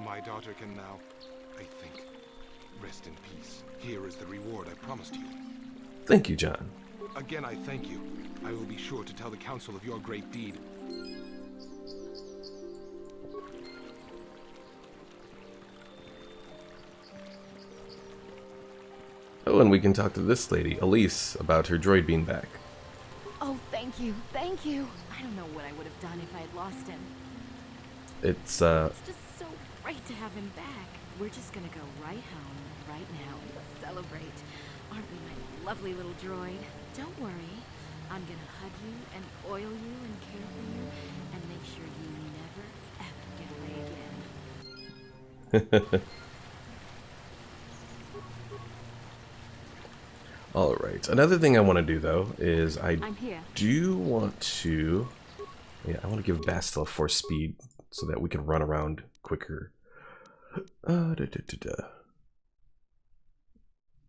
My daughter can now, I think, rest in peace. Here is the reward I promised you. Thank you, John. Again, I thank you. I will be sure to tell the council of your great deed. Oh, and we can talk to this lady, Elise, about her droid being back. Oh, thank you, thank you. I don't know what I would have done if I had lost him. It's just so great to have him back. We're just gonna go right home, right now, and celebrate. Aren't we, my lovely little droid? Don't worry. I'm gonna hug you and oil you and care for you and make sure you never, ever get away again. All right. Another thing I want to do, though, is I'm here. do want to... Yeah, I want to give Bastila force speed so that we can run around quicker.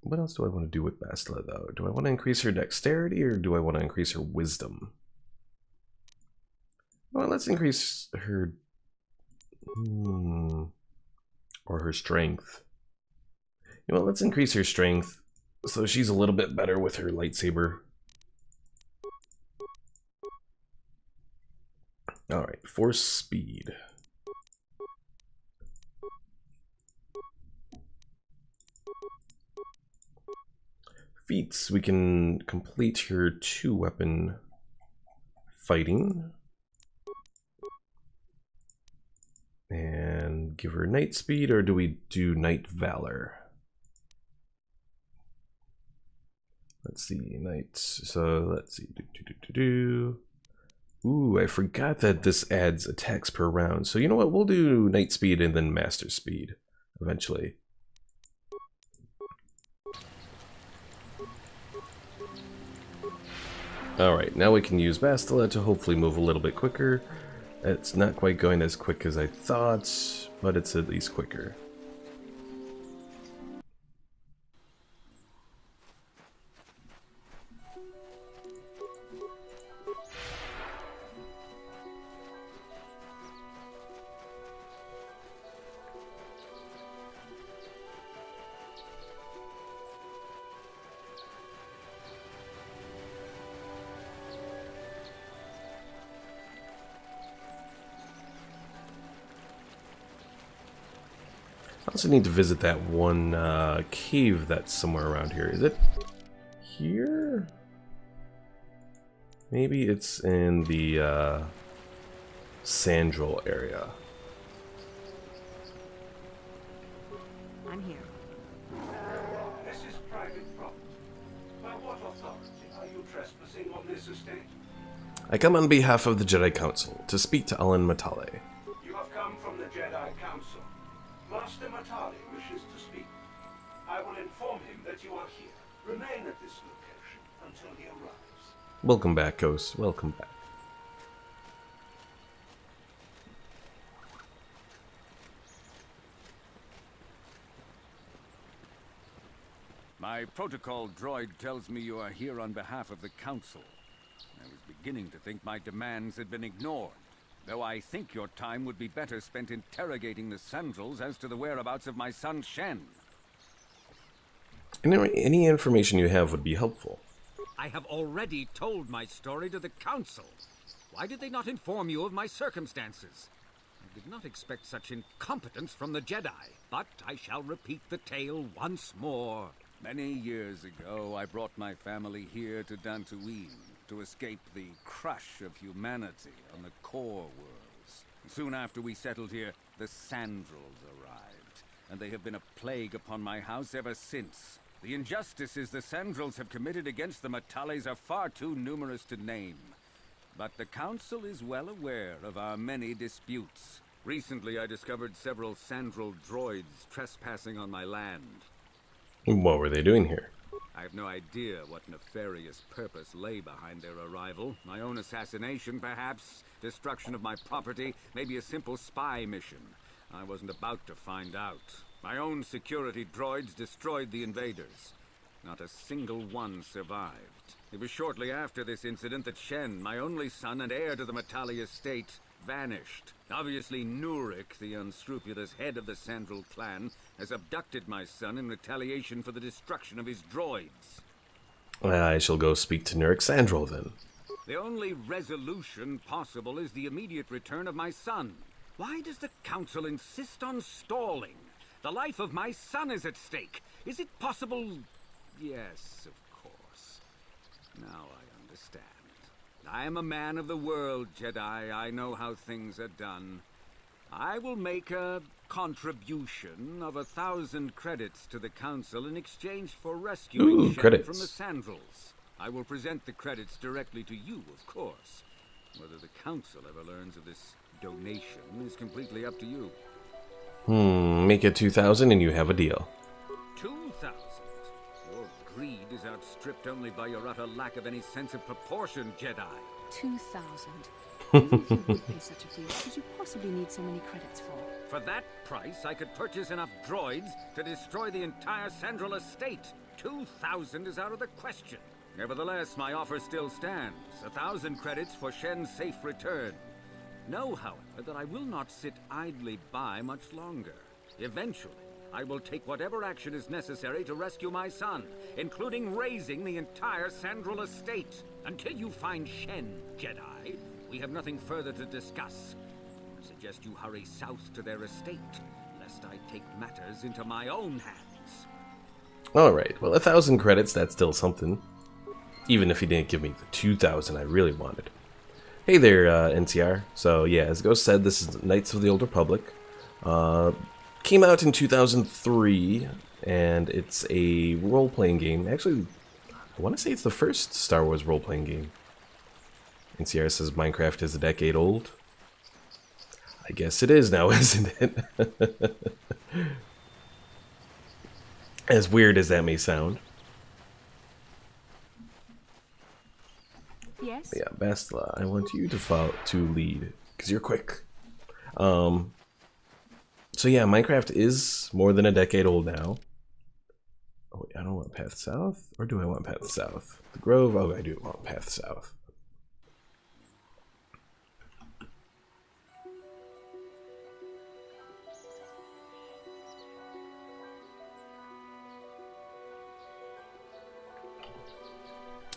What else do I want to do with Bastila, though? Do I want to increase her dexterity or do I want to increase her wisdom? Well, let's increase her... or her strength. You know, let's increase her strength so she's a little bit better with her lightsaber. Alright, force speed. Feats, we can complete her 2-weapon fighting. And give her night speed, or do we do night valor? Let's see, night. So let's see. Ooh, I forgot that this adds attacks per round. So you know what? We'll do night speed and then master speed eventually. Alright, now we can use Bastila to hopefully move a little bit quicker. It's not quite going as quick as I thought, but it's at least quicker. I also need to visit that one cave that's somewhere around here. Is it here? Maybe it's in the Sandral area. I'm here. This is private property. By what authority are you trespassing on this estate? I come on behalf of the Jedi Council to speak to Alan Matale. You have come from the Jedi Council. Master Matali wishes to speak. I will inform him that you are here. Remain at this location until he arrives. Welcome back, Ghost. Welcome back. My protocol droid tells me you are here on behalf of the Council. I was beginning to think my demands had been ignored. Though I think your time would be better spent interrogating the Sandrals as to the whereabouts of my son Shen. Any information you have would be helpful. I have already told my story to the Council. Why did they not inform you of my circumstances? I did not expect such incompetence from the Jedi, but I shall repeat the tale once more. Many years ago, I brought my family here to Dantooine to escape the crush of humanity on the core worlds. Soon after we settled here, the Sandrals arrived, and they have been a plague upon my house ever since. The injustices the Sandrals have committed against the Matales are far too numerous to name. But the Council is well aware of our many disputes. Recently, I discovered several Sandral droids trespassing on my land. What were they doing here? I have no idea what nefarious purpose lay behind their arrival. My own assassination, perhaps. Destruction of my property. Maybe a simple spy mission. I wasn't about to find out. My own security droids destroyed the invaders. Not a single one survived. It was shortly after this incident that Shen, my only son and heir to the Matali estate, vanished. Obviously, Nurik, the unscrupulous head of the Sandral clan, has abducted my son in retaliation for the destruction of his droids. I shall go speak to Nurik Sandral then. The only resolution possible is the immediate return of my son. Why does the Council insist on stalling? The life of my son is at stake. Is it possible? Yes, of course. Now I understand. I am a man of the world, Jedi. I know how things are done. I will make a contribution of 1,000 credits to the Council in exchange for rescuing Shen from the Sandals. I will present the credits directly to you, of course. Whether the Council ever learns of this donation is completely up to you. Make it 2,000 and you have a deal. 2,000? Your greed is outstripped only by your utter lack of any sense of proportion, Jedi. 2,000. Even if you would pay such a fee, what could you possibly need so many credits for? For that price, I could purchase enough droids to destroy the entire Sandral estate. 2,000 is out of the question. Nevertheless, my offer still stands. 1,000 credits for Shen's safe return. Know, however, that I will not sit idly by much longer. Eventually, I will take whatever action is necessary to rescue my son, including razing the entire Sandral estate. Until you find Shen, Jedi, we have nothing further to discuss. I suggest you hurry south to their estate, lest I take matters into my own hands. Alright, well, 1,000 credits, that's still something. Even if he didn't give me the 2,000 I really wanted. Hey there, NCR. So, yeah, as Ghost said, this is Knights of the Old Republic. Came out in 2003, and it's a role-playing game. Actually, I want to say it's the first Star Wars role-playing game. NCR says Minecraft is a decade old. I guess it is now, isn't it? As weird as that may sound. Yes? Yeah, Bastila, I want you to lead, because you're quick. So yeah, Minecraft is more than a decade old now. Oh wait, I don't want Path South? Or do I want Path South? The Grove? Oh, I do want Path South.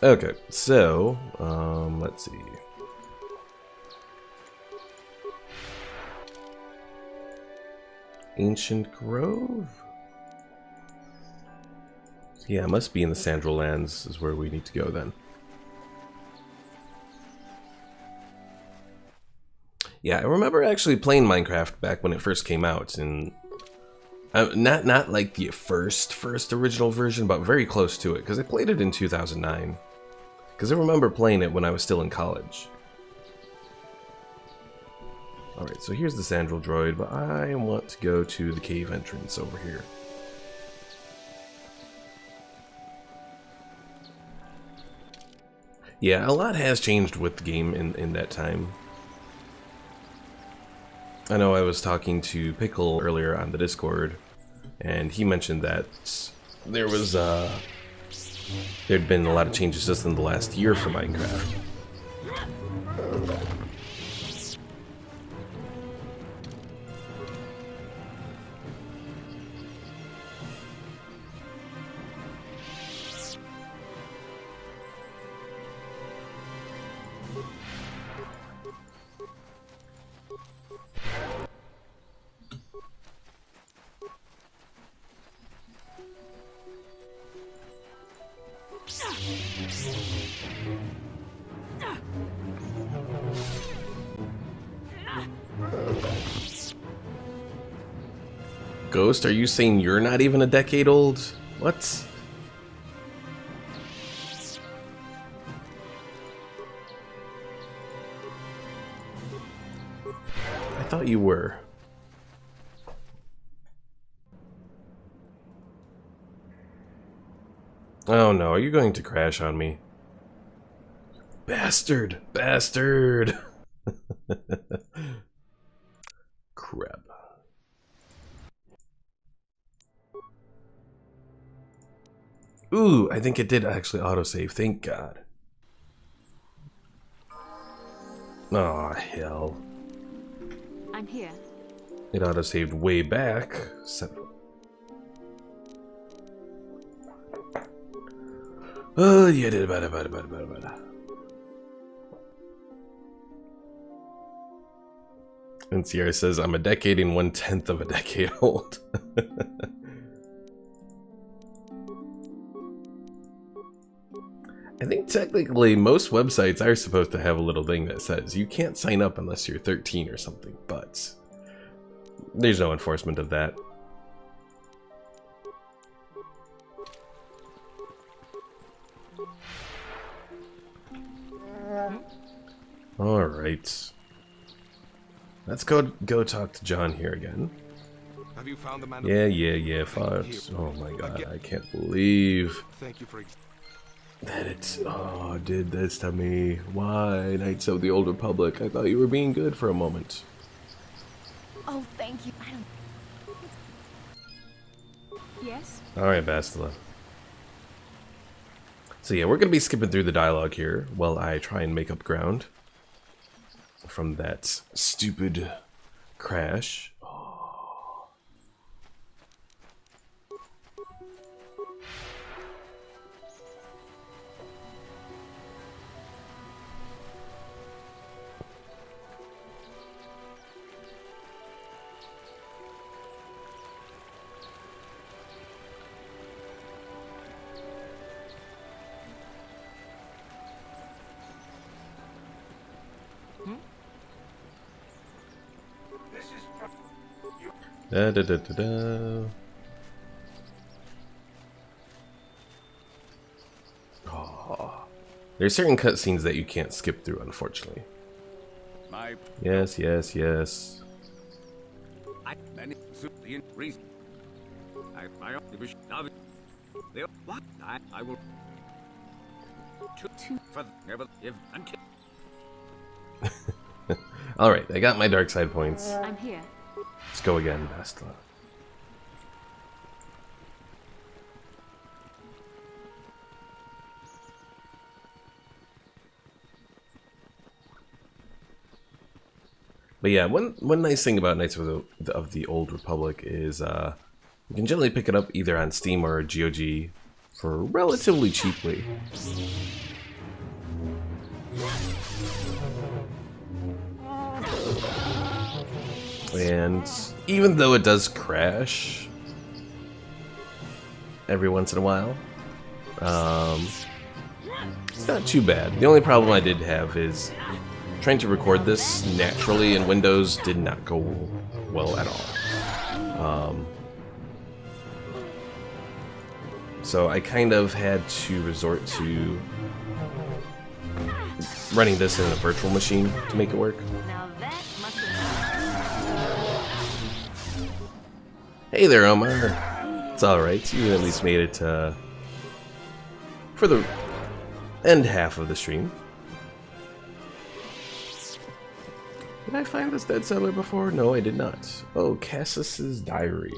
Okay, so, let's see. Ancient Grove? Yeah, it must be in the Sandral Lands is where we need to go then. Yeah, I remember actually playing Minecraft back when it first came out, and not like the first original version, but very close to it, because I played it in 2009. Because I remember playing it when I was still in college. Alright, so here's the Sandral droid, but I want to go to the cave entrance over here. Yeah, a lot has changed with the game in that time. I know I was talking to Pickle earlier on the Discord, and he mentioned that there was, there'd been a lot of changes just in the last year for Minecraft. Ghost, are you saying you're not even a decade old? What? I thought you were. Oh no, are you going to crash on me? Bastard! Bastard! Crap. Ooh, I think it did actually autosave, thank God. Oh, hell. I'm here. It autosaved way back. Oh, yeah, did about. And Sierra says, I'm a decade and 1/10 of a decade old. I think technically most websites are supposed to have a little thing that says you can't sign up unless you're 13 or something, but there's no enforcement of that. Alright. Let's go talk to John here again. Have you found the man? Yeah, farts. Oh my god, I can't believe Thank you for that it's did this to me. Why, Knights of the Old Republic? I thought you were being good for a moment. Oh, thank you. I don't... Yes? Alright, Bastila. So yeah, we're gonna be skipping through the dialogue here while I try and make up ground from that stupid crash. Da da da da da. Oh. There's certain cutscenes that you can't skip through, unfortunately. Yes. I will. Alright, I got my dark side points. I'm here. Let's go again, Bastila. But yeah, one nice thing about Knights of the Old Republic is you can generally pick it up either on Steam or GOG for relatively cheaply. And even though it does crash every once in a while, it's not too bad. The only problem I did have is trying to record this naturally in Windows did not go well at all. So I kind of had to resort to running this in a virtual machine to make it work. Hey there, Omar. It's alright, you at least made it for the end half of the stream. Did I find this dead settler before? No, I did not. Oh, Cassius's diary.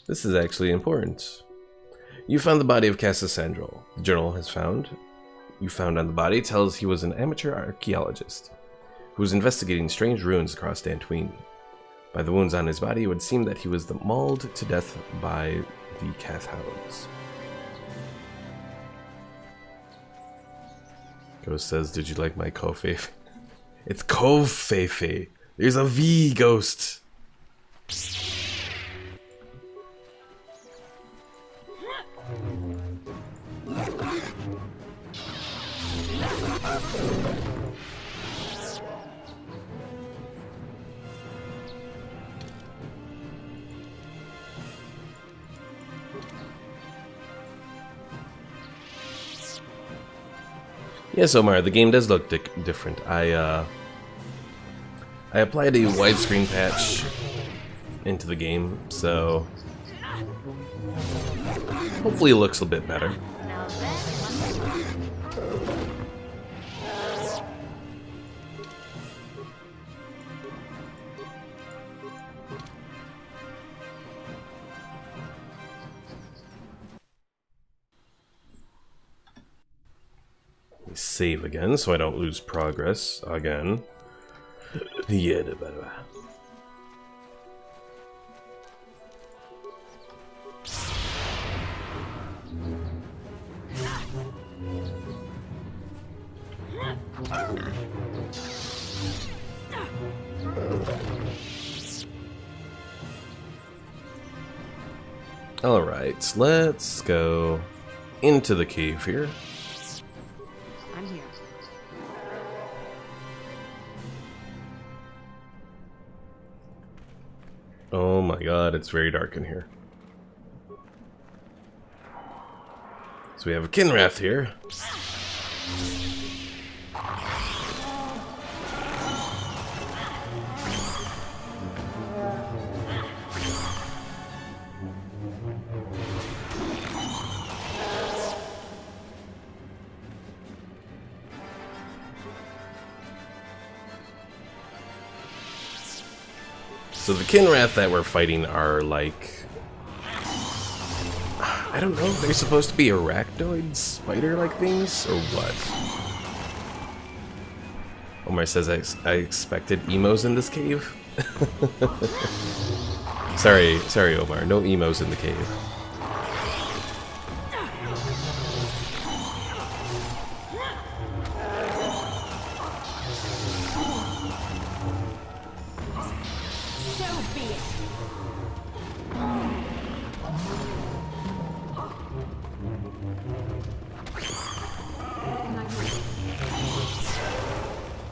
This is actually important. You found the body of Cassius Sandral. The journal has found. You found on the body tells he was an amateur archaeologist who was investigating strange ruins across Dantooine. By the wounds on his body, it would seem that he was mauled to death by the Cath Hounds. Ghost says, "Did you like my Kofefe?" It's Kofefe. There's a V, Ghost. Yes, Omar, the game does look different. I applied a widescreen patch into the game, so hopefully it looks a bit better. Save again so I don't lose progress again. Yeah, Alright, let's go into the cave here. I'm here. Oh my god, it's very dark in here. So we have a Kinrath here. So the Kinrath that we're fighting are like... I don't know, they're supposed to be arachnoid spider-like things, or what? Omar says I expected emos in this cave. sorry Omar, no emos in the cave.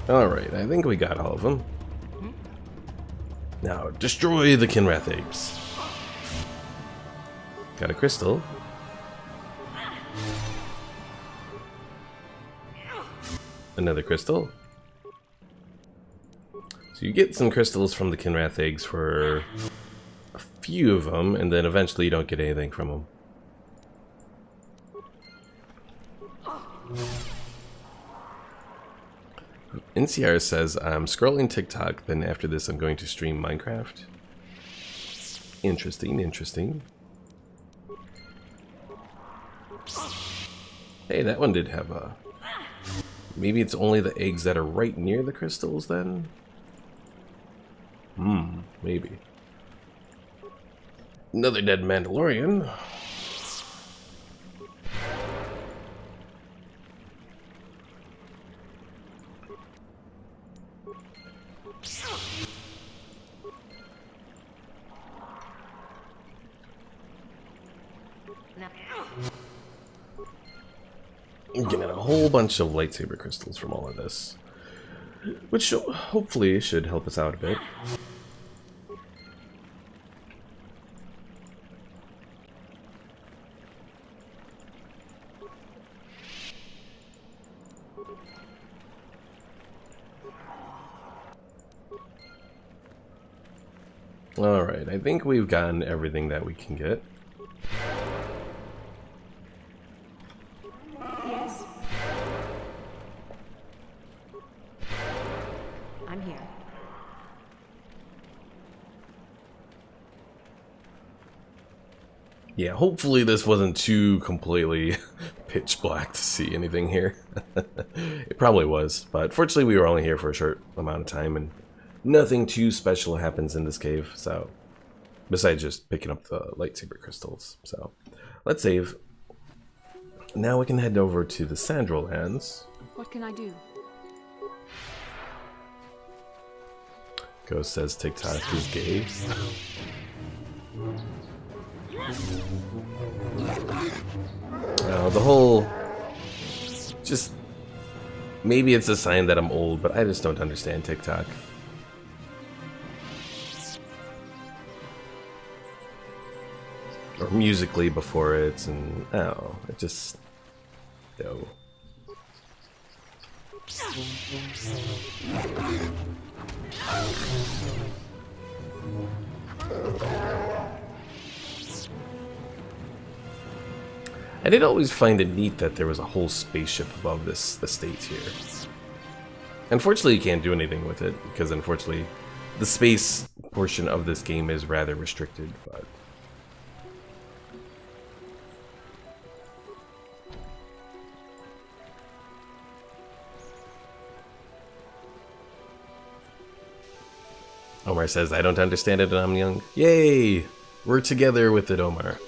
Alright, I think we got all of them. Now, destroy the Kinrath apes. Got a crystal. Another crystal. So you get some crystals from the Kinrath eggs for a few of them, and then eventually you don't get anything from them. NCR says, I'm scrolling TikTok, then after this I'm going to stream Minecraft. Interesting, interesting. Hey, that one did have a... Maybe it's only the eggs that are right near the crystals then? Maybe. Another dead Mandalorian. I'm getting a whole bunch of lightsaber crystals from all of this, which hopefully should help us out a bit. Alright, I think we've gotten everything that we can get. Yes. I'm here. Yeah, hopefully this wasn't too completely pitch black to see anything here. It probably was, but fortunately we were only here for a short amount of time and nothing too special happens in this cave, so besides just picking up the lightsaber crystals. So let's save. Now we can head over to the Sandral lands. What can I do? Ghost says TikTok is gay. The whole... Just... Maybe it's a sign that I'm old, but I just don't understand TikTok. Or musically before it, and... Oh, it just... No. I did always find it neat that there was a whole spaceship above this estate here. Unfortunately, you can't do anything with it, because unfortunately, the space portion of this game is rather restricted, but... Omar says, I don't understand it and I'm young. Yay! We're together with it, Omar.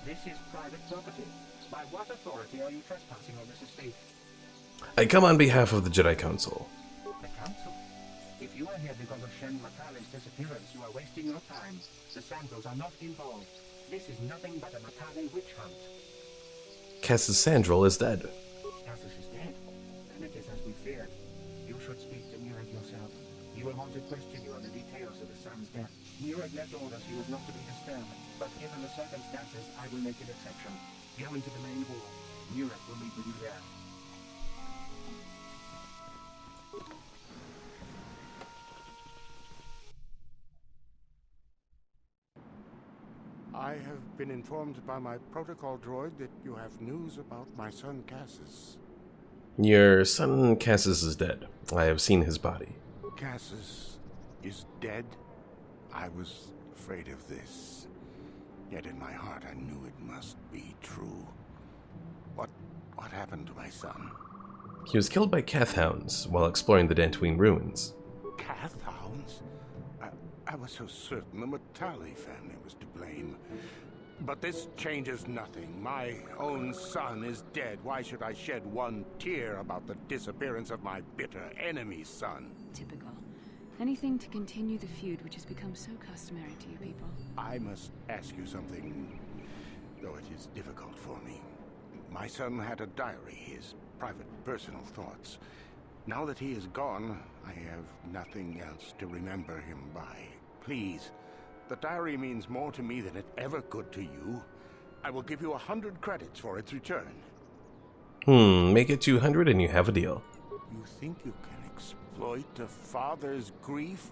This is private property. By what authority are you trespassing on this estate? I come on behalf of the Jedi Council. The Council? If you are here because of Shen Matale's disappearance, you are wasting your time. The Sandrals are not involved. This is nothing but a Matale witch hunt. Cass's Sandral is dead. Cassus is dead, and it is as we feared. You should speak to Nureg yourself. He will want to question you on the details of the son's death. Nureg left orders he was not to be disturbed, but given the circumstances, I will make an exception. Go into the main hall. Nureg will meet with you there. I have been informed by my protocol droid that you have news about my son Cassus. Your son Cassus is dead. I have seen his body. Cassus is dead? I was afraid of this. Yet in my heart I knew it must be true. What happened to my son? He was killed by Cathhounds while exploring the Dantooine ruins. Cathhounds? I was so certain the Matali family was to blame. But this changes nothing. My own son is dead. Why should I shed one tear about the disappearance of my bitter enemy's son? Typical. Anything to continue the feud which has become so customary to you people. I must ask you something, though it is difficult for me. My son had a diary, his private, personal thoughts. Now that he is gone, I have nothing else to remember him by. Please, the diary means more to me than it ever could to you. I will give you 100 credits for its return. Make it 200 and you have a deal. You think you can exploit a father's grief?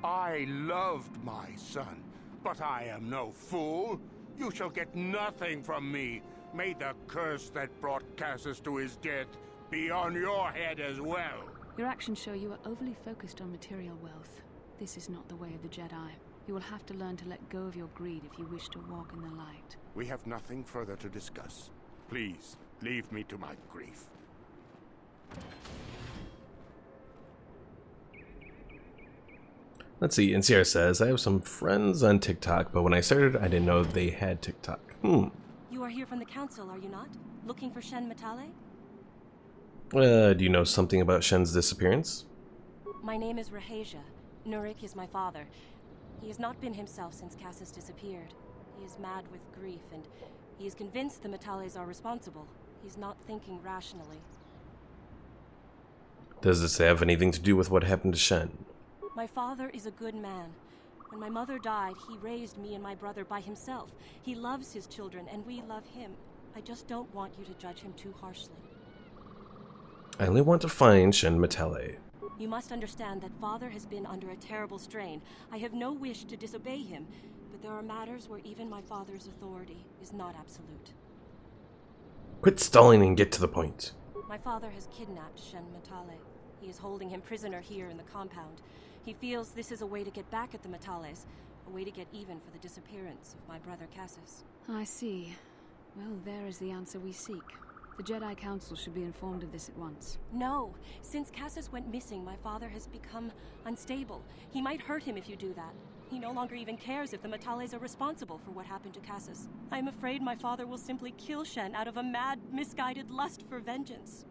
I loved my son, but I am no fool. You shall get nothing from me. May the curse that brought Cassus to his death be on your head as well. Your actions show you are overly focused on material wealth. This is not the way of the Jedi. You will have to learn to let go of your greed if you wish to walk in the light. We have nothing further to discuss. Please, leave me to my grief. Let's see, NCR says, I have some friends on TikTok, but when I started, I didn't know they had TikTok. You are here from the council, are you not? Looking for Shen Matale? Do you know something about Shen's disappearance? My name is Rahasia. Nurik is my father. He has not been himself since Cassus disappeared. He is mad with grief, and he is convinced the Matales are responsible. He's not thinking rationally. Does this have anything to do with what happened to Shen? My father is a good man. When my mother died, he raised me and my brother by himself. He loves his children, and we love him. I just don't want you to judge him too harshly. I only want to find Shen Matale. You must understand that Father has been under a terrible strain. I have no wish to disobey him, but there are matters where even my father's authority is not absolute. Quit stalling and get to the point. My father has kidnapped Shen Matale. He is holding him prisoner here in the compound. He feels this is a way to get back at the Matales, a way to get even for the disappearance of my brother Cassus. I see. Well, there is the answer we seek. The Jedi Council should be informed of this at once. No. Since Cassus went missing, my father has become unstable. He might hurt him if you do that. He no longer even cares if the Matales are responsible for what happened to Cassus. I am afraid my father will simply kill Shen out of a mad, misguided lust for vengeance.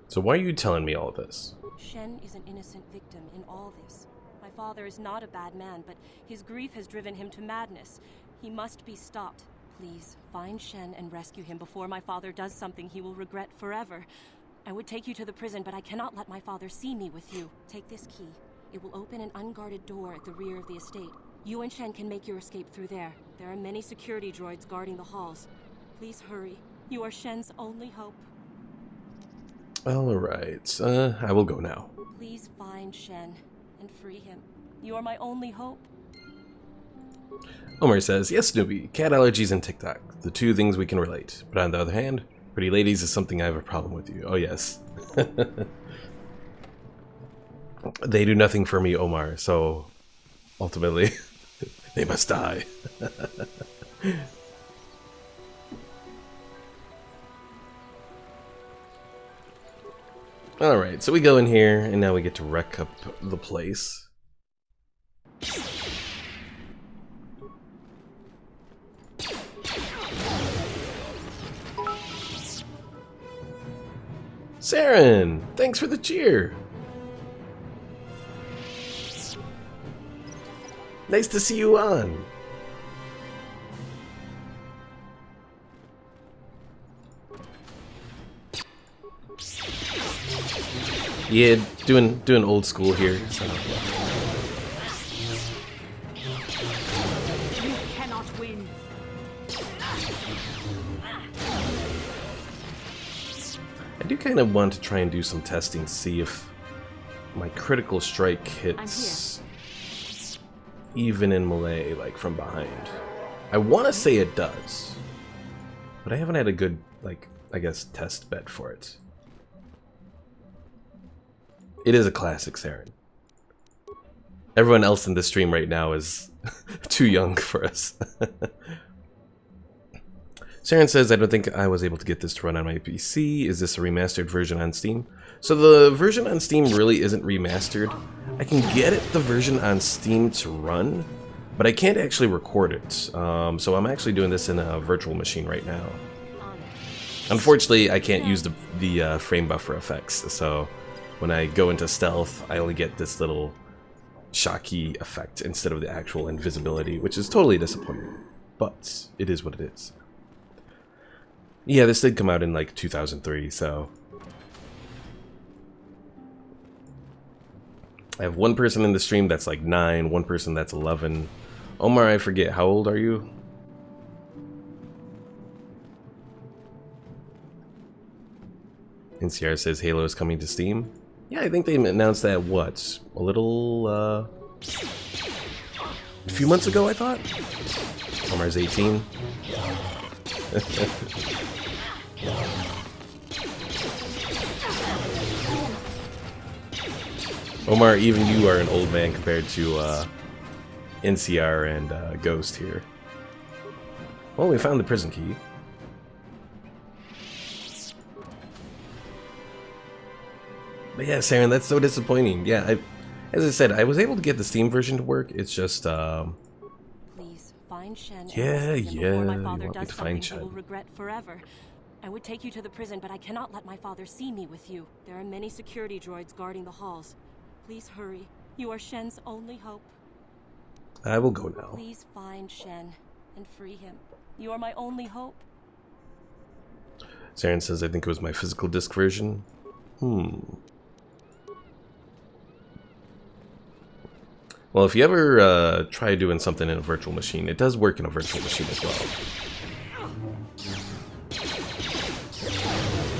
So why are you telling me all of this? Shen is an innocent victim in all this. My father is not a bad man, but his grief has driven him to madness. He must be stopped. Please, find Shen and rescue him before my father does something he will regret forever. I would take you to the prison, but I cannot let my father see me with you. Take this key. It will open an unguarded door at the rear of the estate. You and Shen can make your escape through there. There are many security droids guarding the halls. Please hurry. You are Shen's only hope. Alright, I will go now. Please find Shen and free him. You are my only hope. Omar says, yes, Snoopy, cat allergies and TikTok, the two things we can relate. But on the other hand, pretty ladies is something I have a problem with you. Oh, yes. They do nothing for me, Omar, so ultimately, they must die. Alright, so we go in here, and now we get to wreck up the place. Saren, thanks for the cheer. Nice to see you on. Yeah, doing old school here. So. You cannot win. I do kind of want to try and do some testing to see if my critical strike hits even in melee, like from behind. I want to say it does, but I haven't had a good, like, I guess, test bet for it. It is a classic Saren. Everyone else in the stream right now is too young for us. Saren says, I don't think I was able to get this to run on my PC. Is this a remastered version on Steam? So the version on Steam really isn't remastered. I can get it, the version on Steam to run, but I can't actually record it. So I'm actually doing this in a virtual machine right now. Unfortunately, I can't use the frame buffer effects, so when I go into stealth, I only get this little shocky effect instead of the actual invisibility, which is totally disappointing, but it is what it is. Yeah, this did come out in like 2003, so I have one person in the stream that's like 9, one person that's 11. Omar, I forget, how old are you? NCR says Halo is coming to Steam. Yeah, I think they announced that, what, a little, a few months ago, I thought? Omar's 18. Omar, even you are an old man compared to NCR and Ghost here. Well, we found the prison key. But yeah, Saren, that's so disappointing. Yeah, as I said, I was able to get the Steam version to work. It's just, Please find Shen. yeah, Before my you father want me does to find something he will Shen. regret forever. I would take you to the prison, but I cannot let my father see me with you. There are many security droids guarding the halls. Please hurry. You are Shen's only hope. I will go now. Please find Shen and free him. You are my only hope. Saren says, I think it was my physical disc version. Well, if you ever try doing something in a virtual machine, it does work in a virtual machine as well.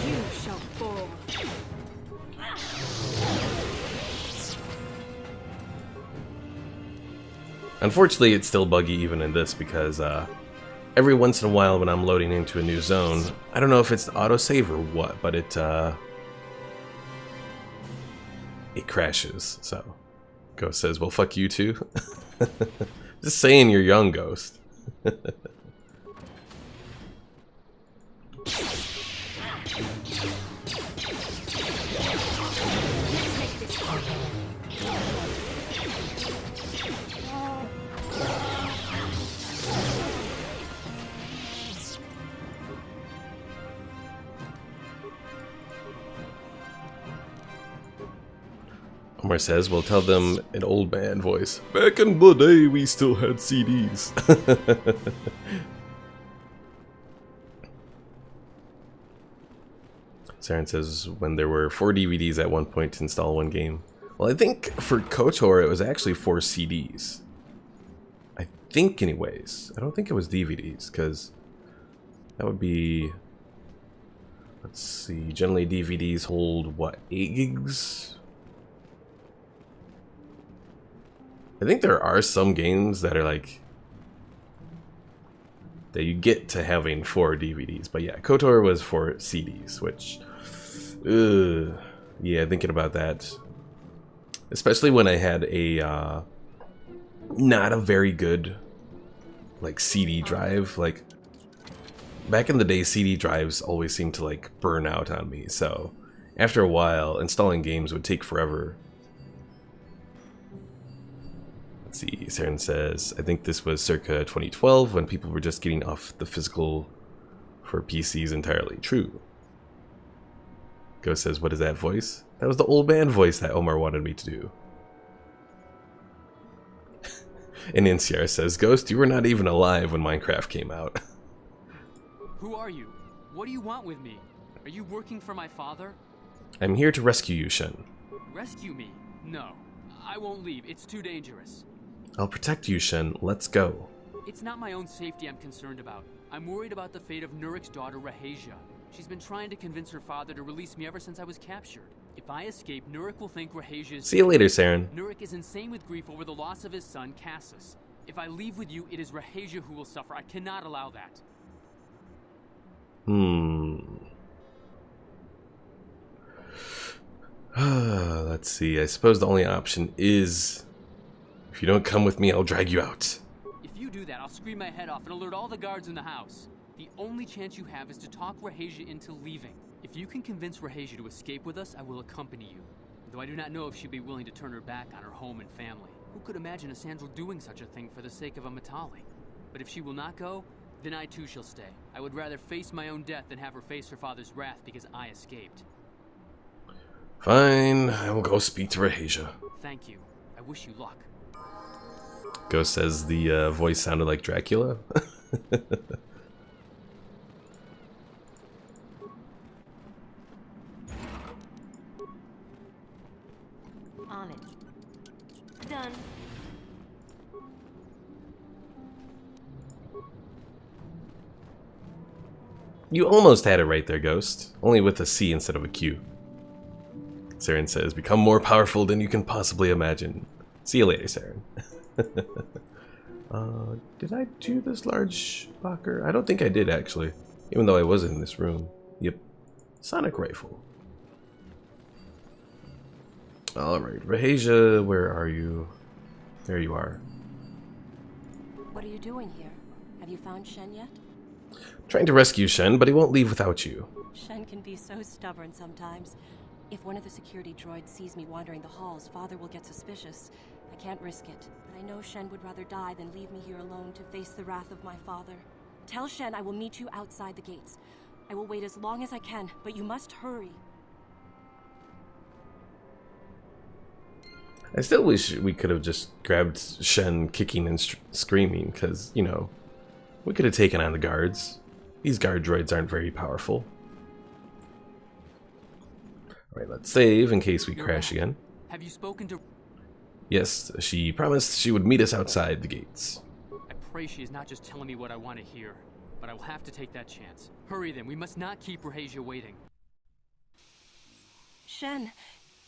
You shall fall. Unfortunately, it's still buggy even in this because every once in a while when I'm loading into a new zone, I don't know if it's the autosave or what, but it crashes, so... Ghost says, well, fuck you too. Just saying you're young, Ghost. Omar says, well, tell them in old man voice. Back in the day, we still had CDs. Saren says, when there were 4 DVDs at one point to install one game. Well, I think for KOTOR, it was actually 4 CDs. I think, anyways. I don't think it was DVDs, because that would be... Let's see, generally DVDs hold, what, 8 gigs? I think there are some games that are like that you get to having 4 DVDs, but yeah, KOTOR was 4 CDs, which, yeah, thinking about that, especially when I had a not a very good like CD drive. Like back in the day, CD drives always seemed to like burn out on me, so after a while, installing games would take forever. Let's see, Saren says, I think this was circa 2012 when people were just getting off the physical for PCs entirely. True. Ghost says, what is that voice? That was the old man voice that Omar wanted me to do. And NCR says, Ghost, you were not even alive when Minecraft came out. Who are you? What do you want with me? Are you working for my father? I'm here to rescue you, Shen. Rescue me? No. I won't leave. It's too dangerous. I'll protect you, Shen. Let's go. It's not my own safety I'm concerned about. I'm worried about the fate of Nurik's daughter, Rahasia. She's been trying to convince her father to release me ever since I was captured. If I escape, Nurik will think Rahasia is... See you later, Saren. Nurik is insane with grief over the loss of his son, Cassus. If I leave with you, it is Rahasia who will suffer. I cannot allow that. Let's see. I suppose the only option is... if you don't come with me, I'll drag you out. If you do that, I'll scream my head off and alert all the guards in the house. The only chance you have is to talk Rahasia into leaving. If you can convince Rahasia to escape with us, I will accompany you. Though I do not know if she'd be willing to turn her back on her home and family. Who could imagine a Sandral doing such a thing for the sake of a Matali? But if she will not go, then I too shall stay. I would rather face my own death than have her face her father's wrath because I escaped. Fine, I will go speak to Rahasia. Thank you. I wish you luck. Ghost says the voice sounded like Dracula. On it. Done. You almost had it right there, Ghost. Only with a C instead of a Q. Saren says, become more powerful than you can possibly imagine. See you later, Saren. Did I do this large locker? I don't think I did, actually. Even though I was in this room. Yep. Sonic rifle. Alright, Rahasia, where are you? There you are. What are you doing here? Have you found Shen yet? Trying to rescue Shen, but he won't leave without you. Shen can be so stubborn sometimes. If one of the security droids sees me wandering the halls, Father will get suspicious. I can't risk it, but I know Shen would rather die than leave me here alone to face the wrath of my father. Tell Shen I will meet you outside the gates. I will wait as long as I can, but you must hurry. I still wish we could have just grabbed Shen kicking and screaming, because, you know, we could have taken on the guards. These guard droids aren't very powerful. Alright, let's save in case we crash again. Have you spoken to... Yes, she promised she would meet us outside the gates. I pray she is not just telling me what I want to hear, but I will have to take that chance. Hurry then, we must not keep Rahasia waiting. Shen,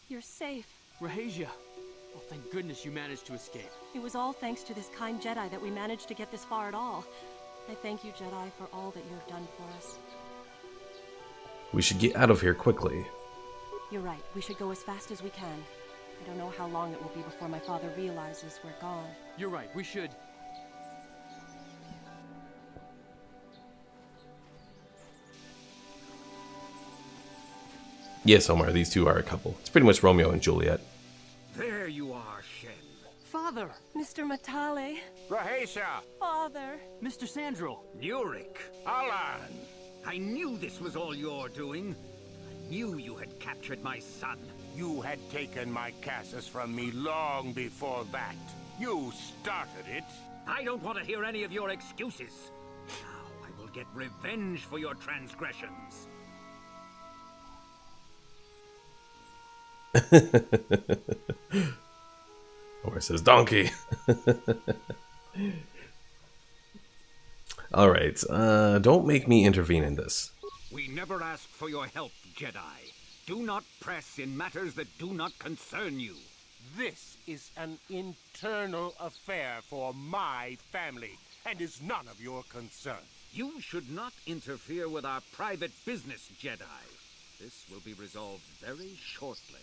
you're safe. Rahasia! Oh, thank goodness you managed to escape. It was all thanks to this kind Jedi that we managed to get this far at all. I thank you, Jedi, for all that you have done for us. We should get out of here quickly. You're right. We should go as fast as we can. I don't know how long it will be before my father realizes we're gone. You're right. We should. Yes, Omar, these two are a couple. It's pretty much Romeo and Juliet. There you are, Shen. Father! Mr. Matale. Rahasia! Father! Mr. Sandral! Nurik! Alan! I knew this was all your doing. I knew you had captured my son. You had taken my Cassus from me long before that. You started it. I don't want to hear any of your excuses. Now I will get revenge for your transgressions. Or it says donkey. Alright, don't make me intervene in this. We never asked for your help, Jedi. Do not press in matters that do not concern you. This is an internal affair for my family, and is none of your concern. You should not interfere with our private business, Jedi. This will be resolved very shortly.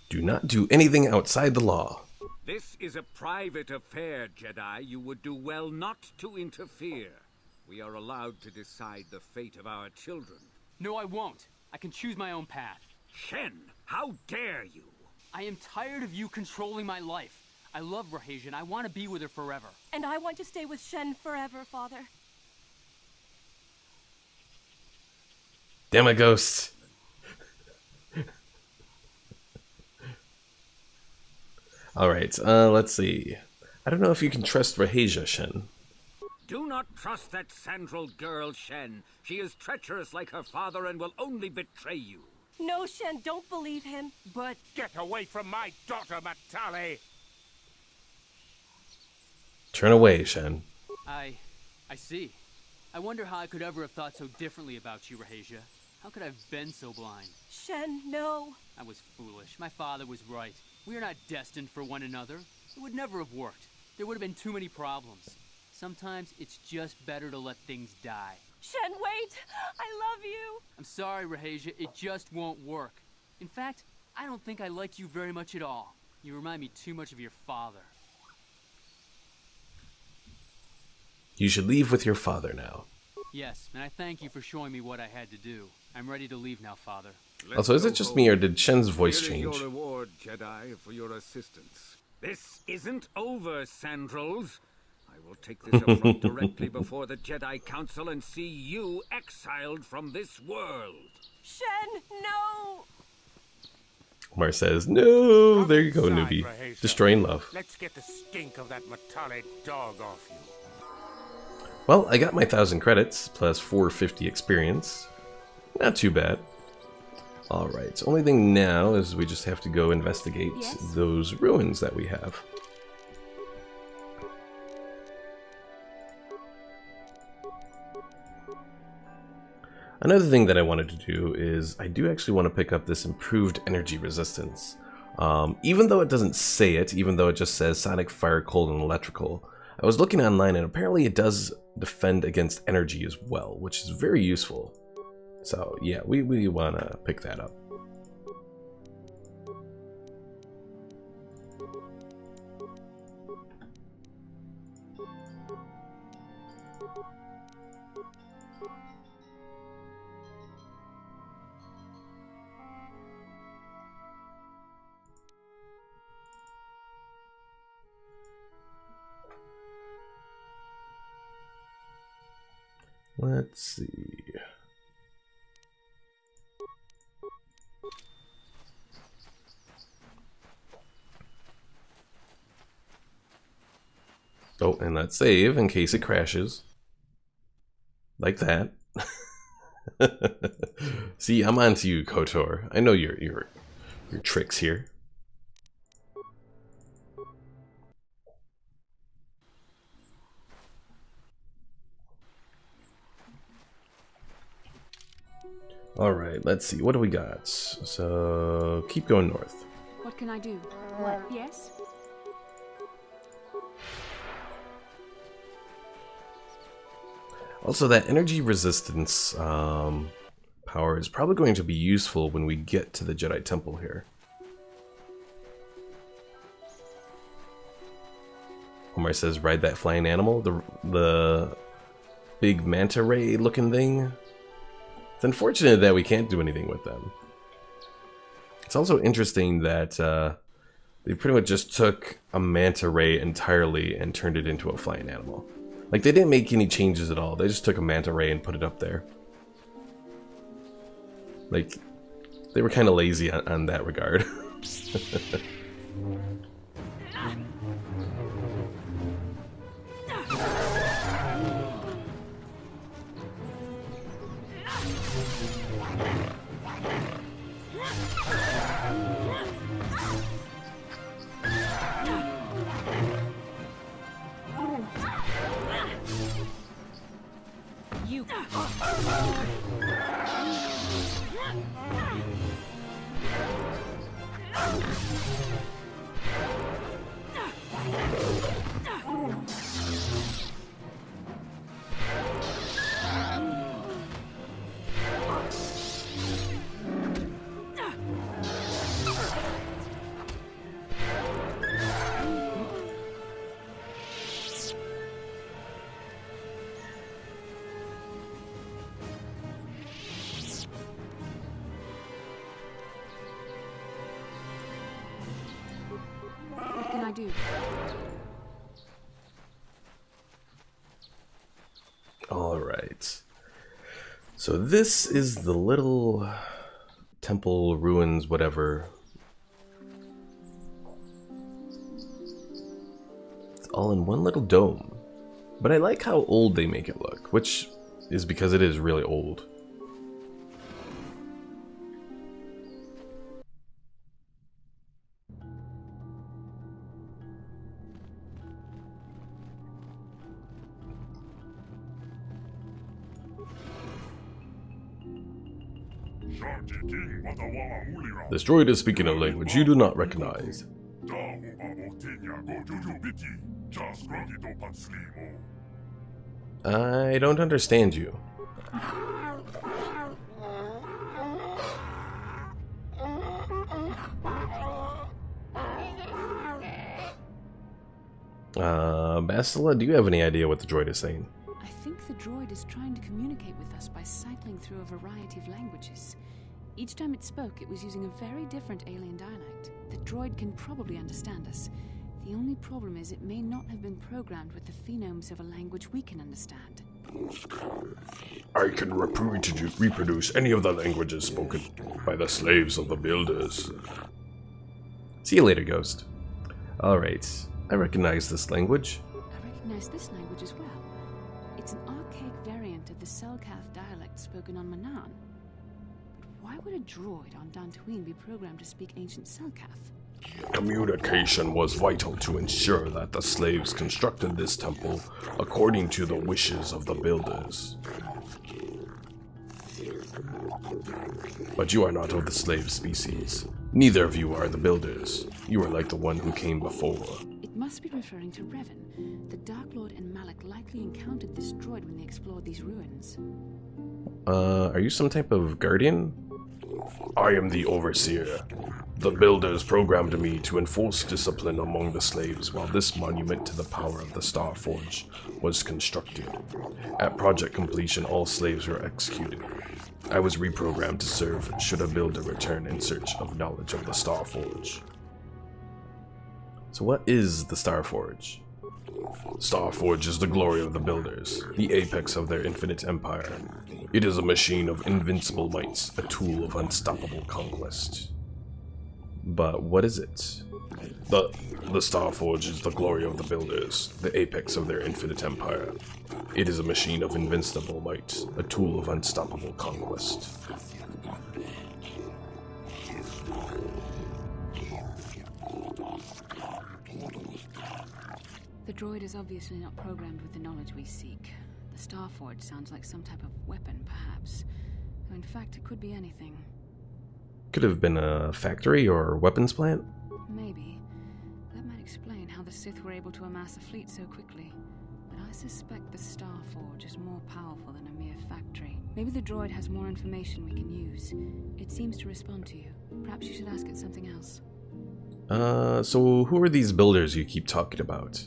Do not do anything outside the law. This is a private affair, Jedi. You would do well not to interfere. We are allowed to decide the fate of our children. No, I won't. I can choose my own path. Shen, how dare you? I am tired of you controlling my life. I love Rahasia and I want to be with her forever. And I want to stay with Shen forever, Father. Damn it, Ghost. Alright, let's see. I don't know if you can trust Rahasia, Shen. Do not trust that Sandral girl, Shen. She is treacherous like her father and will only betray you. No, Shen, don't believe him. But get away from my daughter, Matali! Turn away, Shen. I see. I wonder how I could ever have thought so differently about you, Rahasia. How could I have been so blind? Shen, no. I was foolish. My father was right. We are not destined for one another. It would never have worked. There would have been too many problems. Sometimes it's just better to let things die. Shen, wait! I love you! I'm sorry, Rahasia. It just won't work. In fact, I don't think I like you very much at all. You remind me too much of your father. You should leave with your father now. Yes, and I thank you for showing me what I had to do. I'm ready to leave now, Father. Also, is it just me or did Shen's voice Here change? is your reward, Jedi, for your assistance. This isn't over, Sandrals. I will take this affront directly before the Jedi Council and see you exiled from this world. Shen, no! Omar says, no, there you go, newbie. Destroying love. Let's get the stink of that Matali dog off you. Well, I got my 1,000 credits, plus 450 experience. Not too bad. Alright, so only thing now is we just have to go investigate those ruins that we have. Another thing that I wanted to do is I do actually want to pick up this improved energy resistance. Even though it doesn't say it, even though it just says sonic, fire, cold, and electrical, I was looking online and apparently it does defend against energy as well, which is very useful. So yeah, we want to pick that up. Let's see. Oh, and let's save in case it crashes. Like that. See, I'm onto you, KOTOR. I know your tricks here. Alright, let's see. What do we got? So, keep going north. What can I do? What? Yes? Also, that energy resistance power is probably going to be useful when we get to the Jedi Temple here. Omar says, ride that flying animal, the big manta ray looking thing. It's unfortunate that we can't do anything with them. It's also interesting that they pretty much just took a manta ray entirely and turned it into a flying animal. Like, they didn't make any changes at all. They just took a manta ray and put it up there. Like, they were kind of lazy on that regard. You. What can I do? Alright. So this is the little temple ruins, whatever. It's all in one little dome. But I like how old they make it look, which is because it is really old. This droid is speaking a language you do not recognize. I don't understand you. Bastila, do you have any idea what the droid is saying? I think the droid is trying to communicate with us by cycling through a variety of languages. Each time it spoke, it was using a very different alien dialect. The droid can probably understand us. The only problem is it may not have been programmed with the phonemes of a language we can understand. I can reproduce any of the languages spoken by the slaves of the builders. See you later, Ghost. Alright, I recognize this language. I recognize this language as well. It's an archaic variant of the Selkath dialect spoken on Manaan. But why would a droid on Dantooine be programmed to speak ancient Selkath? Communication was vital to ensure that the slaves constructed this temple according to the wishes of the builders. But you are not of the slave species. Neither of you are the builders. You are like the one who came before. It must be referring to Revan. The Dark Lord and Malak likely encountered this droid when they explored these ruins. Are you some type of guardian? I am the Overseer. The builders programmed me to enforce discipline among the slaves while this monument to the power of the Star Forge was constructed. At project completion, all slaves were executed. I was reprogrammed to serve should a builder return in search of knowledge of the Star Forge. So what is the Star Forge? Star Forge is the glory of the builders, the apex of their infinite empire. It is a machine of invincible might, a tool of unstoppable conquest. But what is it? The Star Forge is the glory of the builders, the apex of their infinite empire. It is a machine of invincible might, a tool of unstoppable conquest. The droid is obviously not programmed with the knowledge we seek. The Star Forge sounds like some type of weapon, perhaps. Though in fact, it could be anything. Could have been a factory or weapons plant? Maybe. That might explain how the Sith were able to amass a fleet so quickly. But I suspect the Star Forge is more powerful than a mere factory. Maybe the droid has more information we can use. It seems to respond to you. Perhaps you should ask it something else. So who are these builders you keep talking about?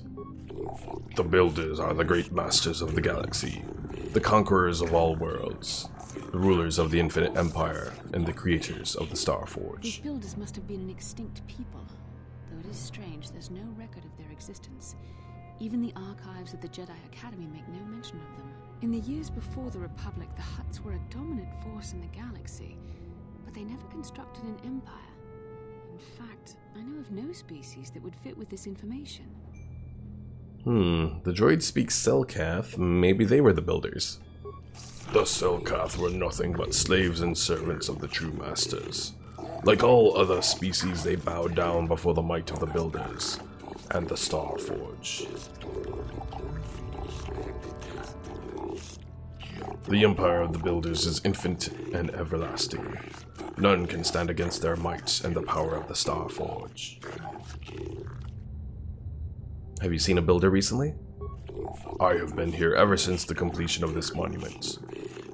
The builders are the great masters of the galaxy, the conquerors of all worlds, the rulers of the infinite empire, and the creators of the Star Forge. These builders must have been an extinct people. Though it is strange, there's no record of their existence. Even the archives of the Jedi Academy make no mention of them. In the years before the Republic, the Hutts were a dominant force in the galaxy, but they never constructed an empire. In fact, I know of no species that would fit with this information. The droid speaks Selkath. Maybe they were the builders. The Selkath were nothing but slaves and servants of the true masters. Like all other species, they bowed down before the might of the builders and the Star Forge. The empire of the builders is infinite and everlasting. None can stand against their might and the power of the Star Forge. Have you seen a builder recently? I have been here ever since the completion of this monument.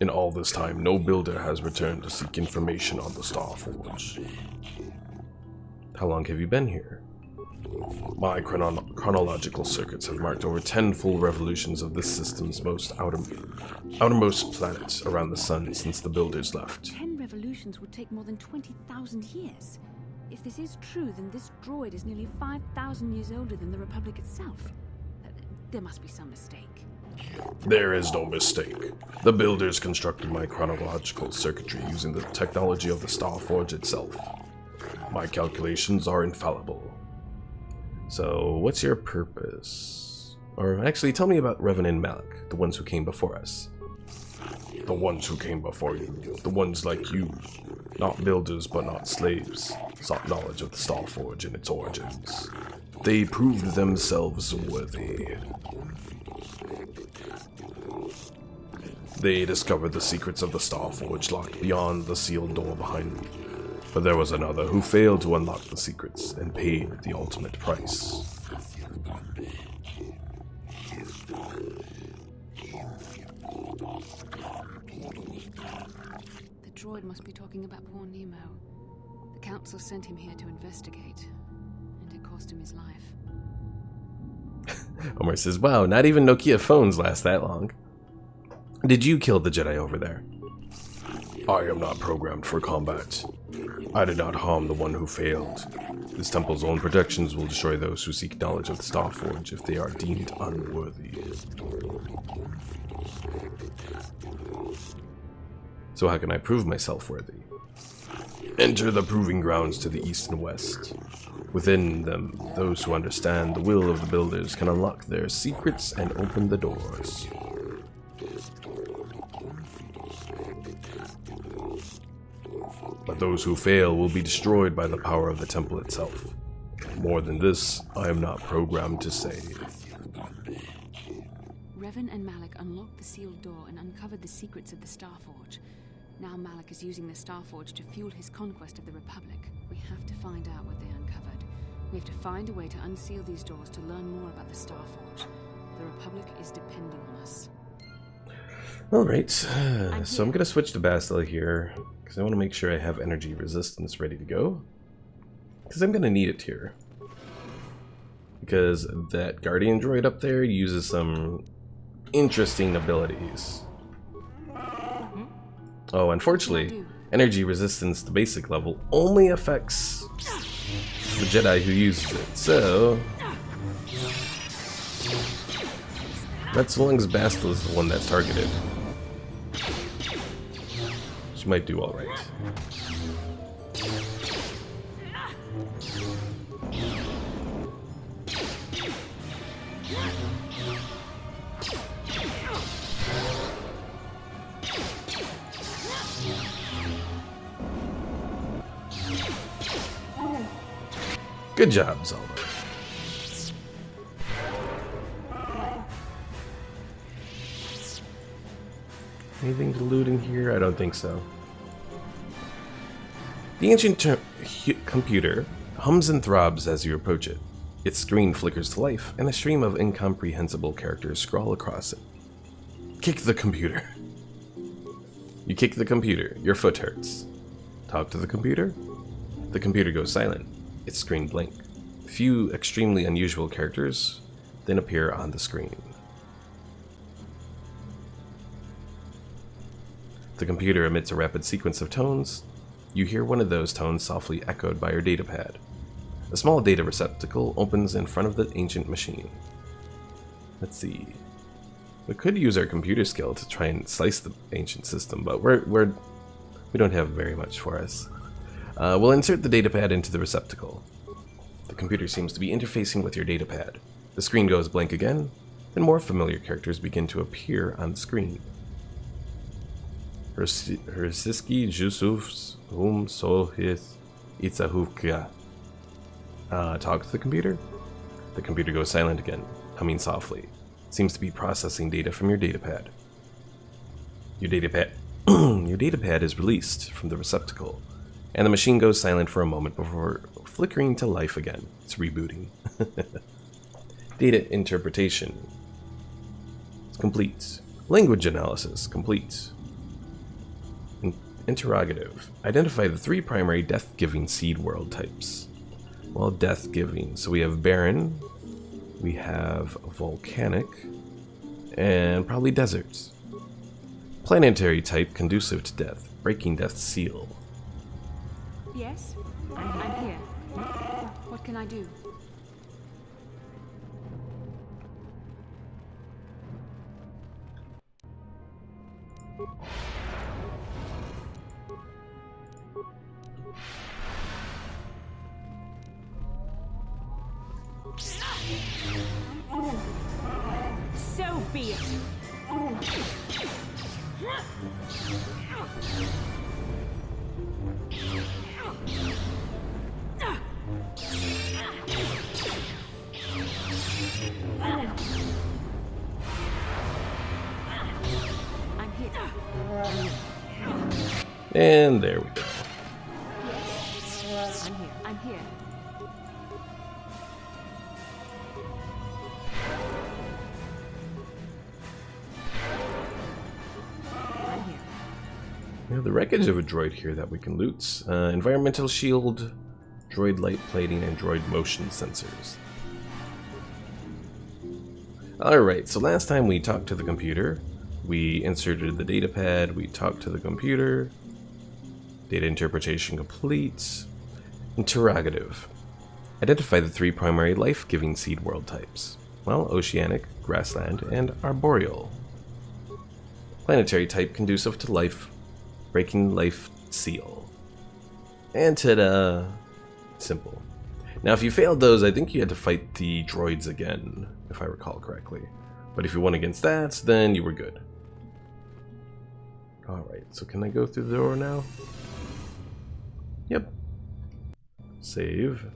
In all this time, no builder has returned to seek information on the Star Forge. How long have you been here? My chronological circuits have marked over 10 full revolutions of this system's most outermost planet around the sun since the builders left. 10 revolutions would take more than 20,000 years. If this is true, then this droid is nearly 5,000 years older than the Republic itself. There must be some mistake. There is no mistake. The builders constructed my chronological circuitry using the technology of the Star Forge itself. My calculations are infallible. So, what's your purpose? Or actually, tell me about Revan and Malik, the ones who came before us. The ones who came before you. The ones like you. Not builders, but not slaves. Sought knowledge of the Starforge and its origins. They proved themselves worthy. They discovered the secrets of the Starforge locked beyond the sealed door behind them. But there was another who failed to unlock the secrets and paid the ultimate price. The droid must be talking about poor Nemo. The Council sent him here to investigate, and it cost him his life. Omar says, wow, not even Nokia phones last that long. Did you kill the Jedi over there? I am not programmed for combat. I did not harm the one who failed. This temple's own protections will destroy those who seek knowledge of the Starforge if they are deemed unworthy. So how can I prove myself worthy? Enter the proving grounds to the east and west. Within them, those who understand the will of the builders can unlock their secrets and open the doors. But those who fail will be destroyed by the power of the temple itself. More than this, I am not programmed to say. Revan and Malik unlocked the sealed door and uncovered the secrets of the Starforge. Now Malik is using the Starforge to fuel his conquest of the Republic. We have to find out what they uncovered. We have to find a way to unseal these doors to learn more about the Starforge. The Republic is depending on us. Alright, so I'm going to switch to Bastila here, because I want to make sure I have energy resistance ready to go. Because I'm going to need it here. Because that Guardian droid up there uses some interesting abilities. Oh, unfortunately, energy resistance, the basic level, only affects the Jedi who uses it, so... That's as long as Bastila is the one that's targeted. She might do alright. Good job, Zelda. Anything to loot in here? I don't think so. The ancient computer hums and throbs as you approach it. Its screen flickers to life, and a stream of incomprehensible characters scroll across it. Kick the computer. You kick the computer. Your foot hurts. Talk to the computer. The computer goes silent. Its screen blank. A few extremely unusual characters then appear on the screen. The computer emits a rapid sequence of tones. You hear one of those tones softly echoed by your datapad. A small data receptacle opens in front of the ancient machine. Let's see. We could use our computer skill to try and slice the ancient system, but we don't have very much for us. We'll insert the datapad into the receptacle. The computer seems to be interfacing with your datapad. The screen goes blank again, then more familiar characters begin to appear on the screen. Hersiski Jusufs Hum Sohis Itzahuvka. Talk to the computer? The computer goes silent again, humming softly. Seems to be processing data from your datapad. Your datapad is released from the receptacle, and the machine goes silent for a moment before flickering to life again. It's rebooting. Data interpretation. It's complete. Language analysis. Complete. Interrogative. Identify the 3 primary death-giving seed world types. Well, death-giving. So we have barren, we have volcanic, and probably deserts. Planetary type conducive to death. Breaking death's seal. Yes, I'm here. What can I do? me! I'm here. And there we go. I'm here. I'm here. I'm here. We have the wreckage of a droid here that we can loot. Environmental shield, droid light plating, and droid motion sensors. Alright, so last time we talked to the computer, we inserted the data pad, we talked to the computer, data interpretation complete. Interrogative. Identify the 3 primary life-giving seed world types. Well, oceanic, grassland, and arboreal. Planetary type conducive to life, breaking life seal. And ta-da! Simple. Now if you failed those, I think you had to fight the droids again, if I recall correctly. But if you won against that, then you were good. Alright, so can I go through the door now? Yep. Save.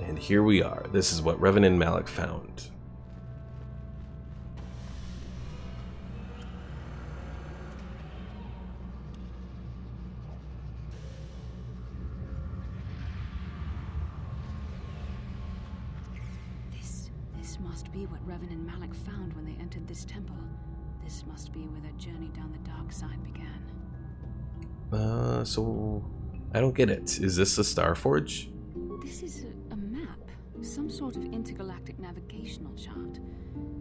And here we are. This is what Revan and Malak found. This must be what Revan and Malak found when they entered this temple. This must be where their journey down the dark side began. So I don't get it. Is this the Starforge? This is a map, some sort of intergalactic navigational chart.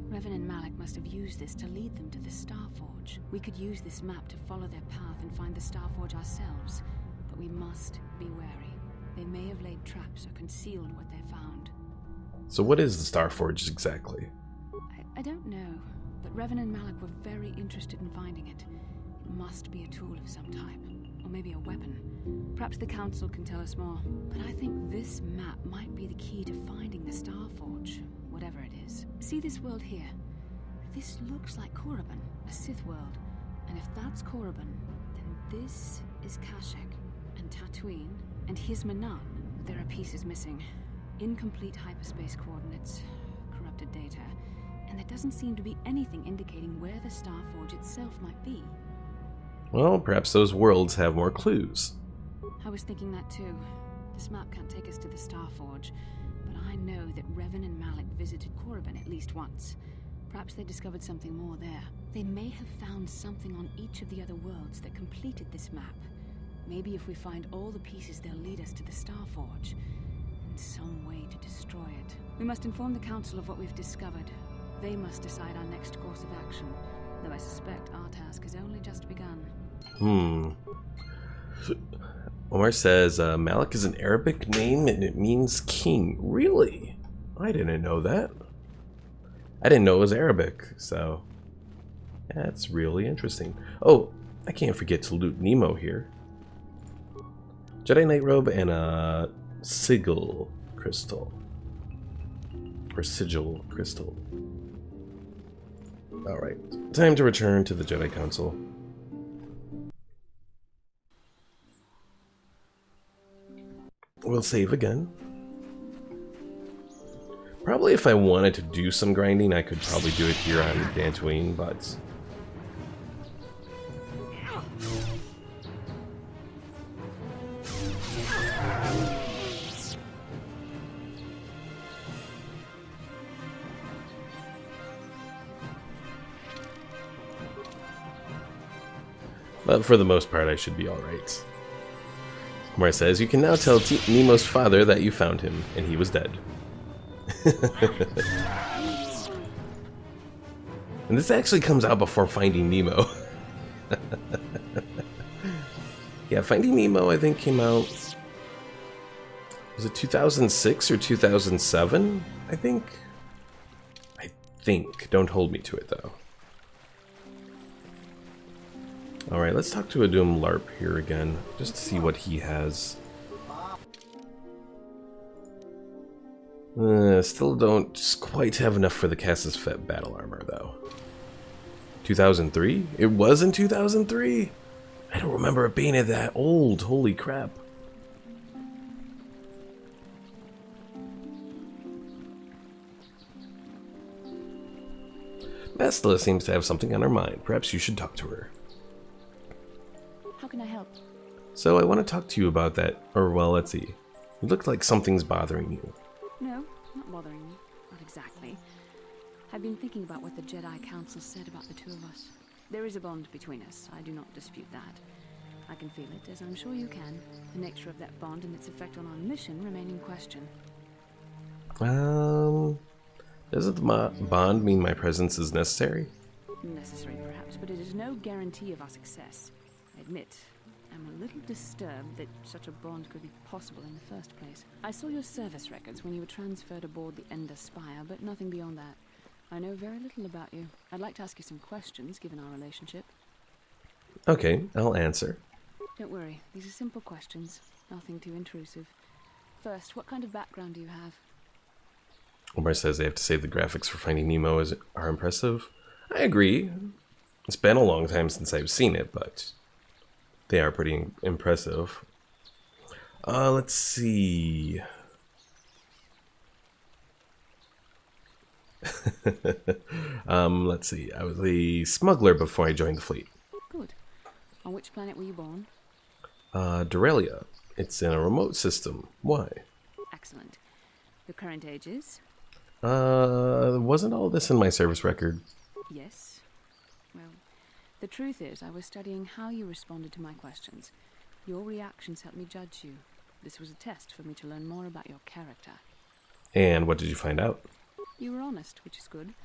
Revan and Malak must have used this to lead them to the Starforge. We could use this map to follow their path and find the Starforge ourselves, but we must be wary. They may have laid traps or concealed what they found. So what is the Starforge exactly? I don't know, but Revan and Malak were very interested in finding it. It must be a tool of some type, or maybe a weapon. Perhaps the Council can tell us more, but I think this map might be the key to finding the Starforge, whatever it is. See this world here? This looks like Korriban, a Sith world. And if that's Korriban, then this is Kashyyyk, and Tatooine, and here's Manan. There are pieces missing. Incomplete hyperspace coordinates, corrupted data, and there doesn't seem to be anything indicating where the Starforge itself might be. Well, perhaps those worlds have more clues. I was thinking that too. This map can't take us to the Starforge, but I know that Revan and Malak visited Korriban at least once. Perhaps they discovered something more there. They may have found something on each of the other worlds that completed this map. Maybe if we find all the pieces, they'll lead us to the Starforge. And some way to destroy it. We must inform the Council of what we've discovered. They must decide our next course of action, though I suspect our task has only just begun. Omar says, Malak is an Arabic name and it means king. Really? I didn't know that. I didn't know it was Arabic, so that's really interesting. Oh, I can't forget to loot Nemo here. Jedi Knight Robe and a sigil crystal. Or sigil crystal. Alright, time to return to the Jedi Council. We'll save again. Probably if I wanted to do some grinding, I could probably do it here on Dantooine, but... But for the most part, I should be alright. Mora says, you can now tell Nemo's father that you found him, and he was dead. And this actually comes out before Finding Nemo. Yeah, Finding Nemo, I think, came out... Was it 2006 or 2007? I think. Don't hold me to it, though. Alright, let's talk to a Doom LARP here again, just to see what he has. Still don't quite have enough for the Cassis Fet battle armor, though. 2003? It was in 2003? I don't remember it being that old, holy crap. Bastila seems to have something on her mind. Perhaps you should talk to her. How can I help? So I want to talk to you about that, or well, let's see. You look like something's bothering you. No, not bothering me. Not exactly. I've been thinking about what the Jedi Council said about the two of us. There is a bond between us. I do not dispute that. I can feel it, as I'm sure you can. The nature of that bond and its effect on our mission remain in question. Doesn't the bond mean my presence is necessary? Necessary, perhaps, but it is no guarantee of our success. I admit, I'm a little disturbed that such a bond could be possible in the first place. I saw your service records when you were transferred aboard the Ender Spire, but nothing beyond that. I know very little about you. I'd like to ask you some questions, given our relationship. Okay, I'll answer. Don't worry, these are simple questions. Nothing too intrusive. First, what kind of background do you have? Omar says they have to say the graphics for Finding Nemo are impressive. I agree. It's been a long time since I've seen it, but they are pretty impressive. Let's see. Let's see. I was a smuggler before I joined the fleet. Good. On which planet were you born? Dorelia. It's in a remote system. Why? Excellent. Your current age is? Wasn't all this in my service record? Yes. Well, the truth is, I was studying how you responded to my questions. Your reactions helped me judge you. This was a test for me to learn more about your character. And what did you find out? You were honest, which is good.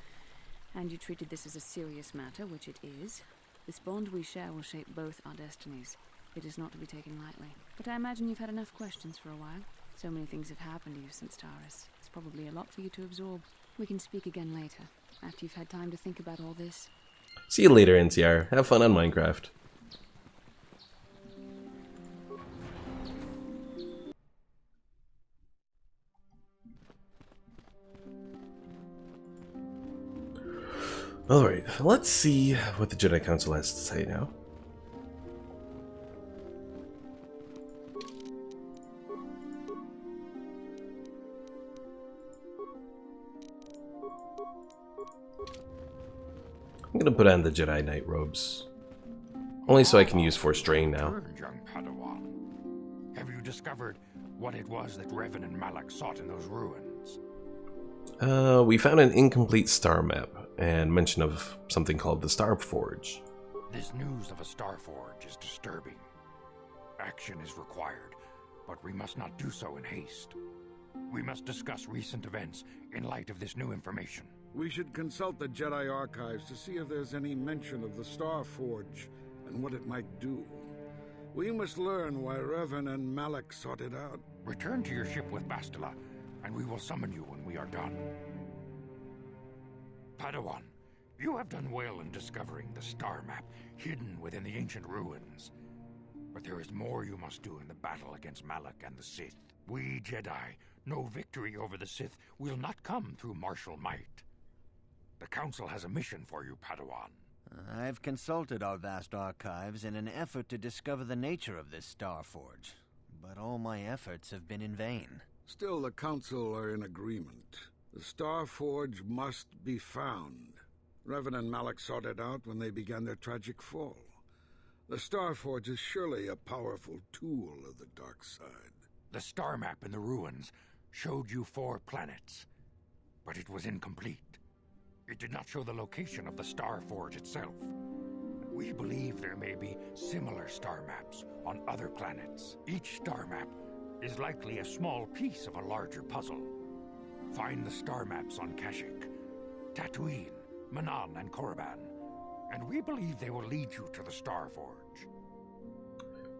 And you treated this as a serious matter, which it is. This bond we share will shape both our destinies. It is not to be taken lightly. But I imagine you've had enough questions for a while. So many things have happened to you since Taurus. It's probably a lot for you to absorb. We can speak again later, after you've had time to think about all this. See you later, NCR. Have fun on Minecraft. Alright, let's see what the Jedi Council has to say now. I'm gonna put on the Jedi Knight robes. Only so I can use Force Drain now. Young Padawan. Have you discovered what it was that Revan and Malak sought in those ruins? We found an incomplete star map and mention of something called the Star Forge. This news of a Star Forge is disturbing. Action is required, but we must not do so in haste. We must discuss recent events in light of this new information. We should consult the Jedi archives to see if there's any mention of the Star Forge and what it might do. We must learn why Revan and Malak sought it out. Return to your ship with Bastila, and we will summon you when we are done. Padawan, you have done well in discovering the star map hidden within the ancient ruins. But there is more you must do in the battle against Malak and the Sith. We Jedi know victory over the Sith will not come through martial might. The Council has a mission for you, Padawan. I've consulted our vast archives in an effort to discover the nature of this Star Forge, but all my efforts have been in vain. Still, the Council are in agreement. The Star Forge must be found. Revan and Malak sought it out when they began their tragic fall. The Star Forge is surely a powerful tool of the dark side. The star map in the ruins showed you 4 planets, but it was incomplete. It did not show the location of the Star Forge itself. We believe there may be similar star maps on other planets. Each star map is likely a small piece of a larger puzzle. Find the star maps on Kashyyyk, Tatooine, Manan, and Korriban, and we believe they will lead you to the Star Forge.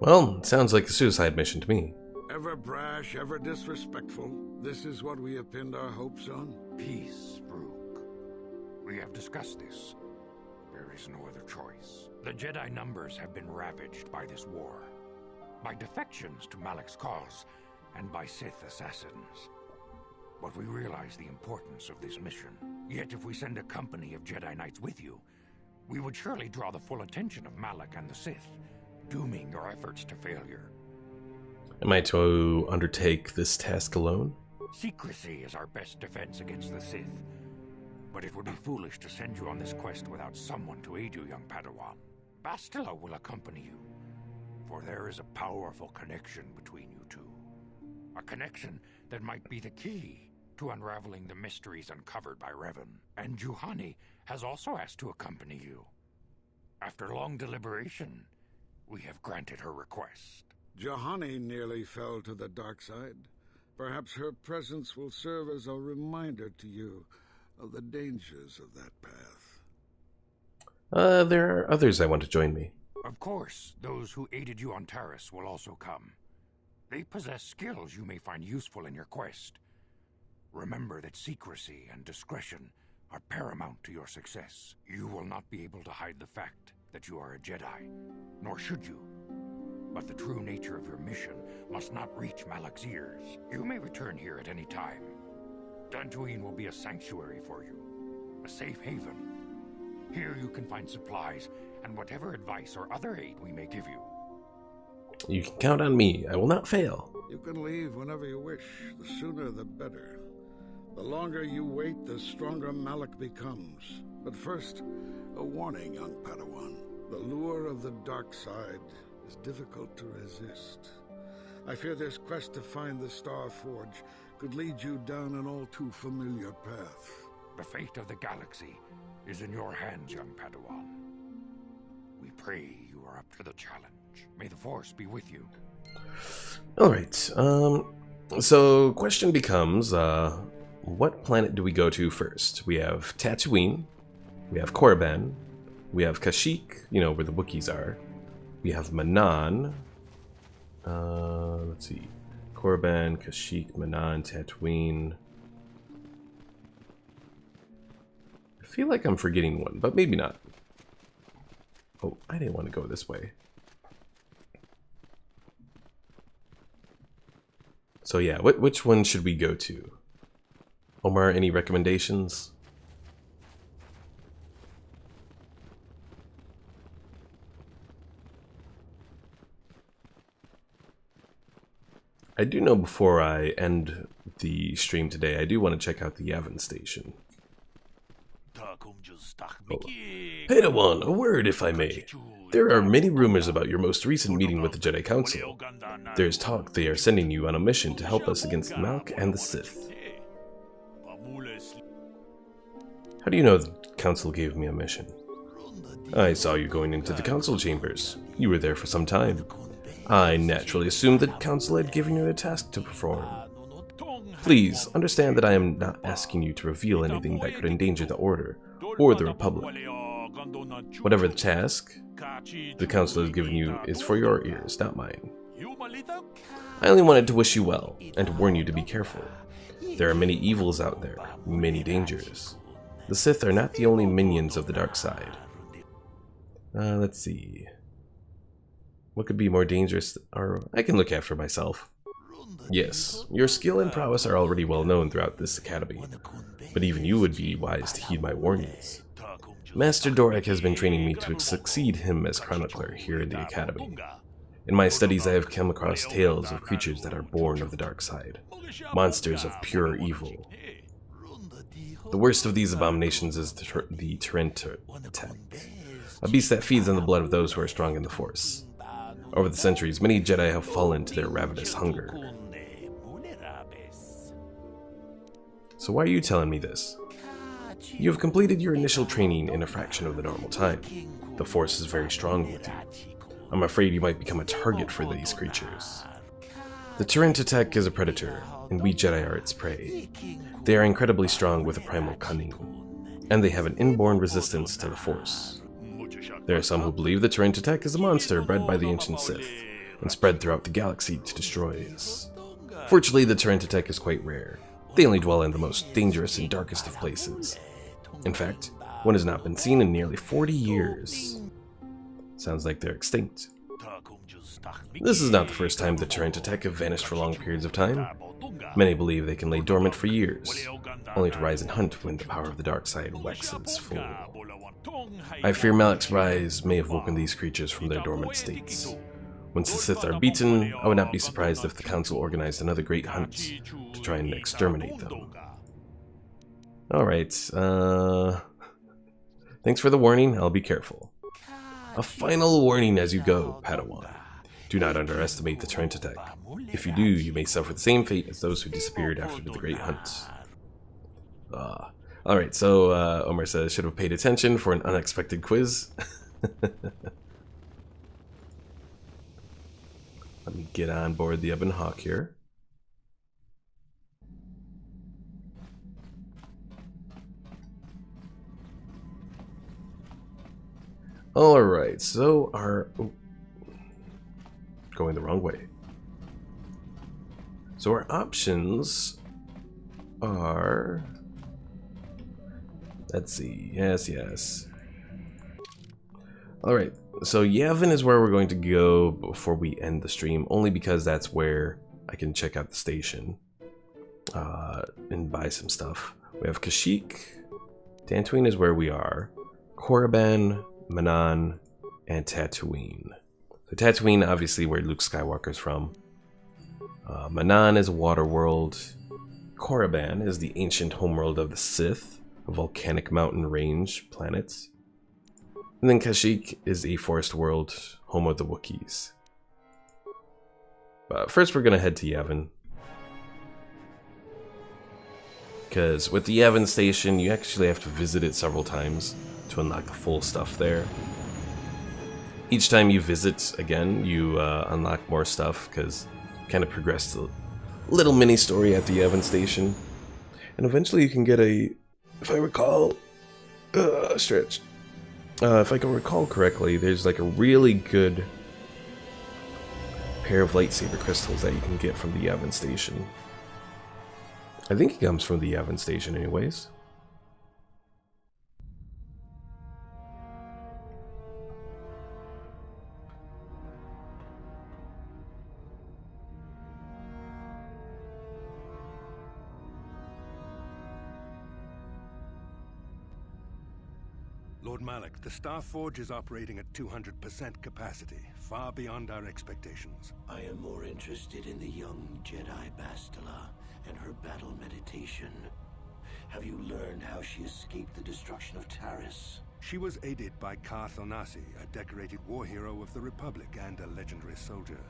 Well, sounds like a suicide mission to me. Ever brash, ever disrespectful. This is what we have pinned our hopes on? Peace, Rook. We have discussed this. There is no other choice. The Jedi numbers have been ravaged by this war, by defections to Malak's cause, and by Sith assassins. But we realize the importance of this mission. Yet if we send a company of Jedi Knights with you, we would surely draw the full attention of Malak and the Sith, dooming your efforts to failure. Am I to undertake this task alone? Secrecy is our best defense against the Sith. But it would be foolish to send you on this quest without someone to aid you, young Padawan. Bastila will accompany you, for there is a powerful connection between you two. A connection that might be the key to unraveling the mysteries uncovered by Revan. And Juhani has also asked to accompany you. After long deliberation, we have granted her request. Juhani nearly fell to the dark side. Perhaps her presence will serve as a reminder to you of the dangers of that path. There are others I want to join me. Of course, those who aided you on Taris will also come. They possess skills you may find useful in your quest. Remember that secrecy and discretion are paramount to your success. You will not be able to hide the fact that you are a Jedi, nor should you. But the true nature of your mission must not reach Malak's ears. You may return here at any time. Dantooine will be a sanctuary for you, a safe haven. Here you can find supplies and whatever advice or other aid we may give you. You can count on me. I will not fail. You can leave whenever you wish. The sooner the better. The longer you wait, the stronger Malak becomes. But first, a warning, young Padawan. The lure of the dark side is difficult to resist. I fear this quest to find the Star Forge could lead you down an all too familiar path. The fate of the galaxy is in your hands, young Padawan. We pray you are up to the challenge. May the Force be with you. Alright, so question becomes, what planet do we go to first? We have Tatooine, we have Korriban, we have Kashyyyk, you know, where the Wookiees are. We have Manan. Let's see. Korriban, Kashyyyk, Manan, Tatooine. I feel like I'm forgetting one, but maybe not. Oh, I didn't want to go this way. So yeah, which one should we go to? Omar, any recommendations? I do know before I end the stream today, I do want to check out the Yavin station. Oh. Padawan, a word if I may. There are many rumors about your most recent meeting with the Jedi Council. There's talk they are sending you on a mission to help us against Malak and the Sith. How do you know the Council gave me a mission? I saw you going into the Council chambers. You were there for some time. I naturally assumed that Council had given you a task to perform. Please, understand that I am not asking you to reveal anything that could endanger the Order or the Republic. Whatever the task the Council has given you is for your ears, not mine. I only wanted to wish you well, and to warn you to be careful. There are many evils out there, many dangers. The Sith are not the only minions of the dark side. Let's see. What could be more dangerous? Or I can look after myself. Yes, your skill and prowess are already well known throughout this academy, but even you would be wise to heed my warnings. Master Dorak has been training me to succeed him as chronicler here in the academy. In my studies I have come across tales of creatures that are born of the dark side, monsters of pure evil. The worst of these abominations is the Tyrantek, a beast that feeds on the blood of those who are strong in the Force. Over the centuries, many Jedi have fallen to their ravenous hunger. So why are you telling me this? You have completed your initial training in a fraction of the normal time. The Force is very strong with you. I'm afraid you might become a target for these creatures. The Tyrantek is a predator, and we Jedi are its prey. They are incredibly strong with a primal cunning, and they have an inborn resistance to the Force. There are some who believe the Tyrantek is a monster bred by the ancient Sith, and spread throughout the galaxy to destroy us. Fortunately, the Tyrantek is quite rare. They only dwell in the most dangerous and darkest of places. In fact, one has not been seen in nearly 40 years. Sounds like they're extinct. This is not the first time the Tyrantotech have vanished for long periods of time. Many believe they can lay dormant for years, only to rise and hunt when the power of the dark side waxes full. I fear Malek's rise may have woken these creatures from their dormant states. Once the Sith are beaten, I would not be surprised if the Council organized another great hunt to try and exterminate them. Alright, thanks for the warning, I'll be careful. A final warning as you go, Padawan. Do not underestimate the Tyrantotech. If you do, you may suffer the same fate as those who disappeared after the Great Hunt. Alright, so Omar says, should have paid attention for an unexpected quiz. Let me get on board the Ebon Hawk here. Alright, so our... Oh, going the wrong way. So our options are... Let's see. Yes. Alright, so Yavin is where we're going to go before we end the stream, only because that's where I can check out the station and buy some stuff. We have Kashyyyk. Dantooine is where we are. Korriban, Manaan, and Tatooine. So Tatooine, obviously, where Luke Skywalker's from. Manaan is a water world. Korriban is the ancient homeworld of the Sith, a volcanic mountain range planet. And then Kashyyyk is a forest world, home of the Wookiees. But first we're gonna head to Yavin. Because with the Yavin station, you actually have to visit it several times to unlock the full stuff there. Each time you visit again, you unlock more stuff, because you kind of progress the little mini story at the Yavin station. And eventually you can get a, if I recall, stretch. If I can recall correctly, there's like a really good pair of lightsaber crystals that you can get from the Yavin station. I think it comes from the Yavin station anyways. Lord Malak, the Star Forge is operating at 200% capacity, far beyond our expectations. I am more interested in the young Jedi Bastila and her battle meditation. Have you learned how she escaped the destruction of Taris? She was aided by Karth Onasi, a decorated war hero of the Republic and a legendary soldier.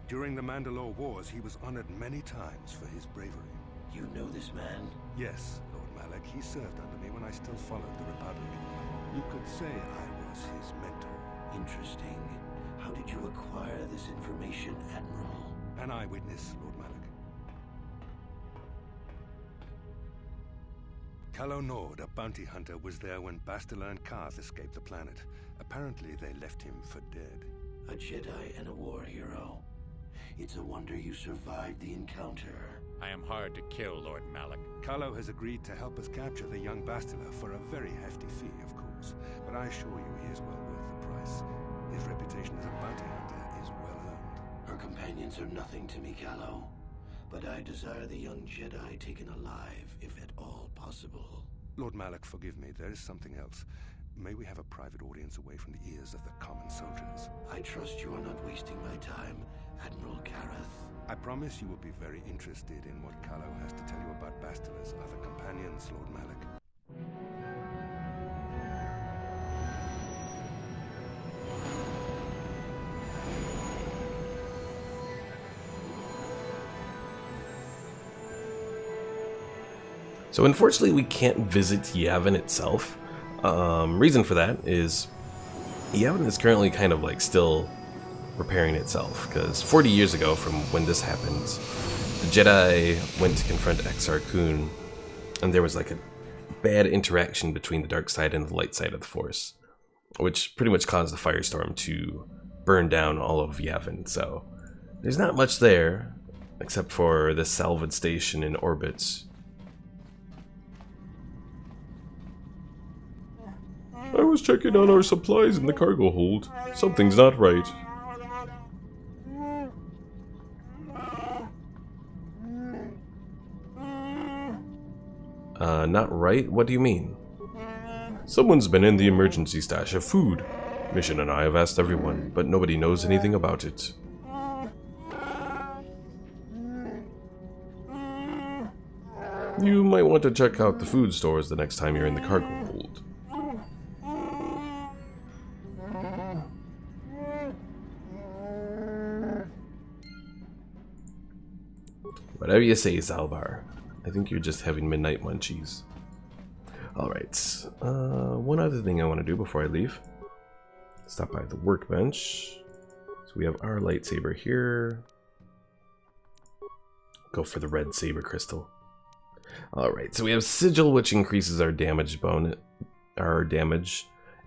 During the Mandalore Wars, he was honored many times for his bravery. You know this man? Yes, Lord Malak. He served under me when I still followed the Republic. You could say I was his mentor. Interesting. How did you acquire this information, Admiral? An eyewitness, Lord Malak. Calo Nord, a bounty hunter, was there when Bastila and Karth escaped the planet. Apparently, they left him for dead. A Jedi and a war hero. It's a wonder you survived the encounter. I am hard to kill, Lord Malak. Calo has agreed to help us capture the young Bastila for a very hefty fee, of course. But I assure you he is well worth the price. His reputation as a bounty hunter is well earned. Her companions are nothing to me, Calo. But I desire the young Jedi taken alive, if at all possible. Lord Malak, forgive me. There is something else. May we have a private audience away from the ears of the common soldiers? I trust you are not wasting my time, Admiral Karath. I promise you will be very interested in what Calo has to tell you about Bastila's other companions, Lord Malak. So unfortunately we can't visit Yavin itself. Reason for that is Yavin is currently kind of like still repairing itself, because 40 years ago from when this happened, the Jedi went to confront Exar Kun, and there was like a bad interaction between the dark side and the light side of the Force, which pretty much caused the firestorm to burn down all of Yavin. So there's not much there except for the salvage station in orbit. I was checking on our supplies in the cargo hold. Something's not right. Not right? What do you mean? Someone's been in the emergency stash of food. Mission and I have asked everyone, but nobody knows anything about it. You might want to check out the food stores the next time you're in the cargo hold. Whatever you say, Zalbar. I think you're just having midnight munchies. Alright, one other thing I want to do before I leave. Stop by the workbench. So we have our lightsaber here. Go for the red saber crystal. Alright, so we have Sigil, which increases our damage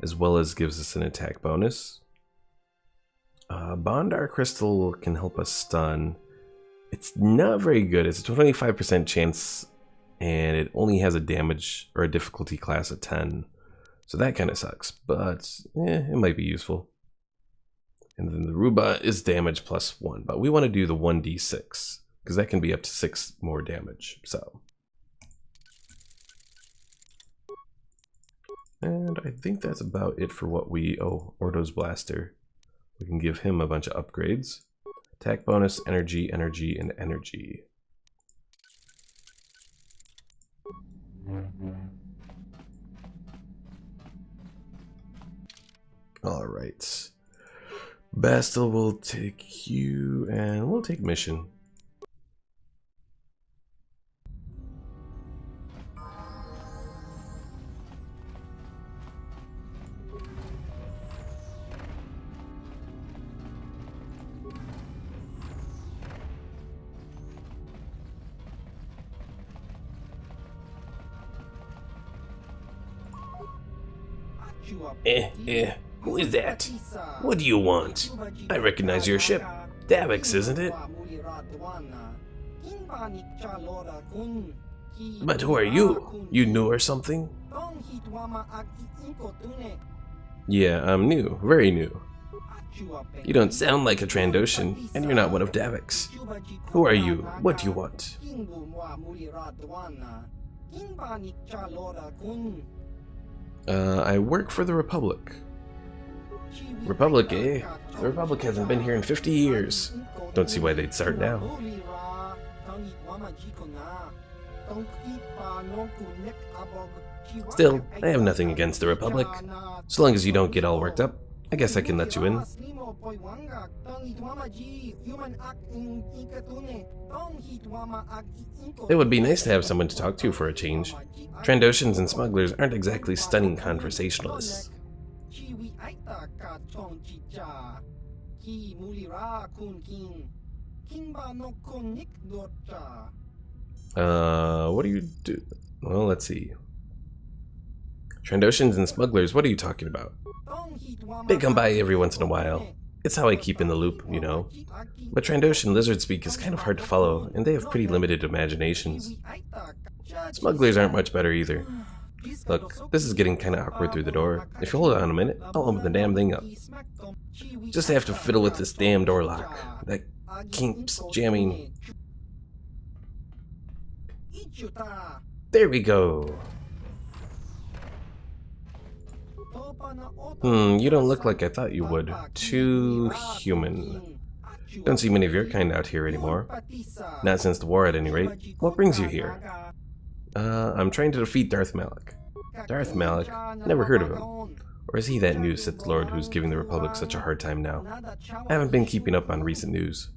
as well as gives us an attack bonus. Bondar crystal can help us stun. It's not very good. It's a 25% chance, and it only has a damage or a difficulty class of 10. So that kind of sucks, but it might be useful. And then the Ruba is damage plus 1, but we want to do the 1d6 because that can be up to 6 more damage. So, and I think that's about it for what we... Oh, Ordo's Blaster. We can give him a bunch of upgrades. Attack bonus, energy, energy, and energy. Alright. Bastil will take you, and we'll take mission. Who is that? What do you want? I recognize your ship. Davix, isn't it? But who are you? You new or something? Yeah, I'm new. Very new. You don't sound like a Trandoshan, and you're not one of Davix. Who are you? What do you want? I work for the Republic. Republic, eh? The Republic hasn't been here in 50 years. Don't see why they'd start now. Still, I have nothing against the Republic. So long as you don't get all worked up, I guess I can let you in. It would be nice to have someone to talk to for a change. Trandoshans and smugglers aren't exactly stunning conversationalists. What do you do? Well, let's see. Trandoshans and smugglers, what are you talking about? They come by every once in a while. It's how I keep in the loop, you know. But Trandoshan lizard speak is kind of hard to follow, and they have pretty limited imaginations. Smugglers aren't much better either. Look, this is getting kind of awkward through the door. If you hold on a minute, I'll open the damn thing up. Just have to fiddle with this damn door lock. That keeps jamming. There we go. You don't look like I thought you would. Too human. Don't see many of your kind out here anymore. Not since the war, at any rate. What brings you here? I'm trying to defeat Darth Malak. Darth Malak? Never heard of him. Or is he that new Sith Lord who's giving the Republic such a hard time now? I haven't been keeping up on recent news.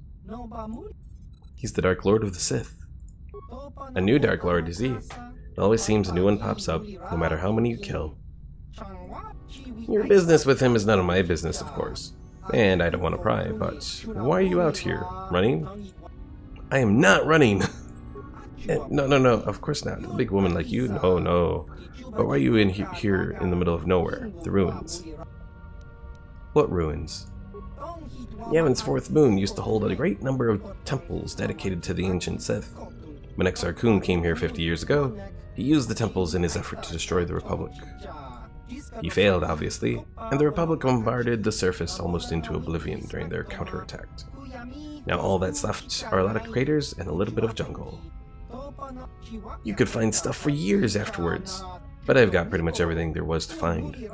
He's the Dark Lord of the Sith. A new Dark Lord, is he? It always seems a new one pops up, no matter how many you kill. Your business with him is none of my business, of course. And I don't want to pry, but why are you out here? Running? I am not running! No, of course not. A big woman like you? No. But why are you in here in the middle of nowhere? The ruins. What ruins? Yavin's fourth moon used to hold a great number of temples dedicated to the ancient Sith. When Exar Kun came here 50 years ago, he used the temples in his effort to destroy the Republic. He failed, obviously, and the Republic bombarded the surface almost into oblivion during their counterattack. Now all that's left are a lot of craters and a little bit of jungle. You could find stuff for years afterwards, but I've got pretty much everything there was to find.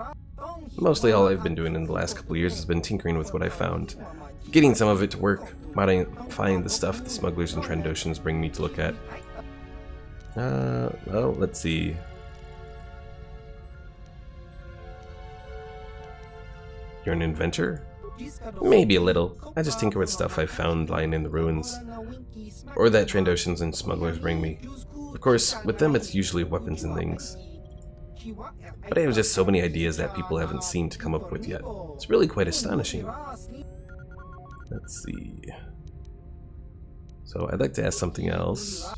Mostly all I've been doing in the last couple of years has been tinkering with what I found, getting some of it to work, modifying the stuff the smugglers and Trandoshans bring me to look at. Well, let's see. You're an inventor? Maybe a little. I just tinker with stuff I found lying in the ruins, or that Trandoshans and smugglers bring me. Of course, with them it's usually weapons and things. But I have just so many ideas that people haven't seemed to come up with yet. It's really quite astonishing. Let's see. So I'd like to ask something else.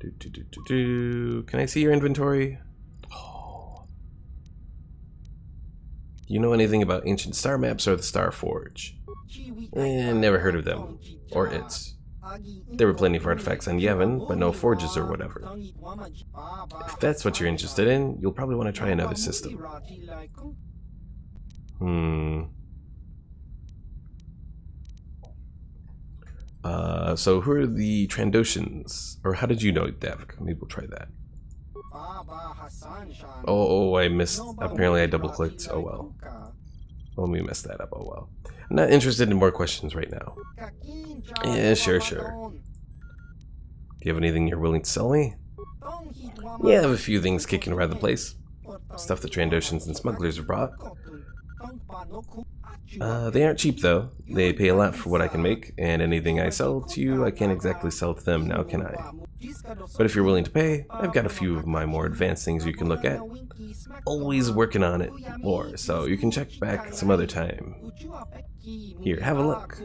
Can I see your inventory? Oh. Do you know anything about ancient star maps or the Star Forge? Never heard of them. Or it. There were plenty of artifacts on Yevon, but no forges or whatever. If that's what you're interested in, you'll probably want to try another system. So who are the Trandoshans? Or how did you know Davik? Maybe we'll try that. Oh, I missed. Apparently I double clicked. Oh well. Let me mess that up. Oh well. I'm not interested in more questions right now. Yeah, sure. Do you have anything you're willing to sell me? Yeah, I have a few things kicking around the place. Stuff the Trandoshans and smugglers have brought. They aren't cheap though. They pay a lot for what I can make, and anything I sell to you, I can't exactly sell to them now, can I? But if you're willing to pay, I've got a few of my more advanced things you can look at. Always working on it more, so you can check back some other time. Here, have a look.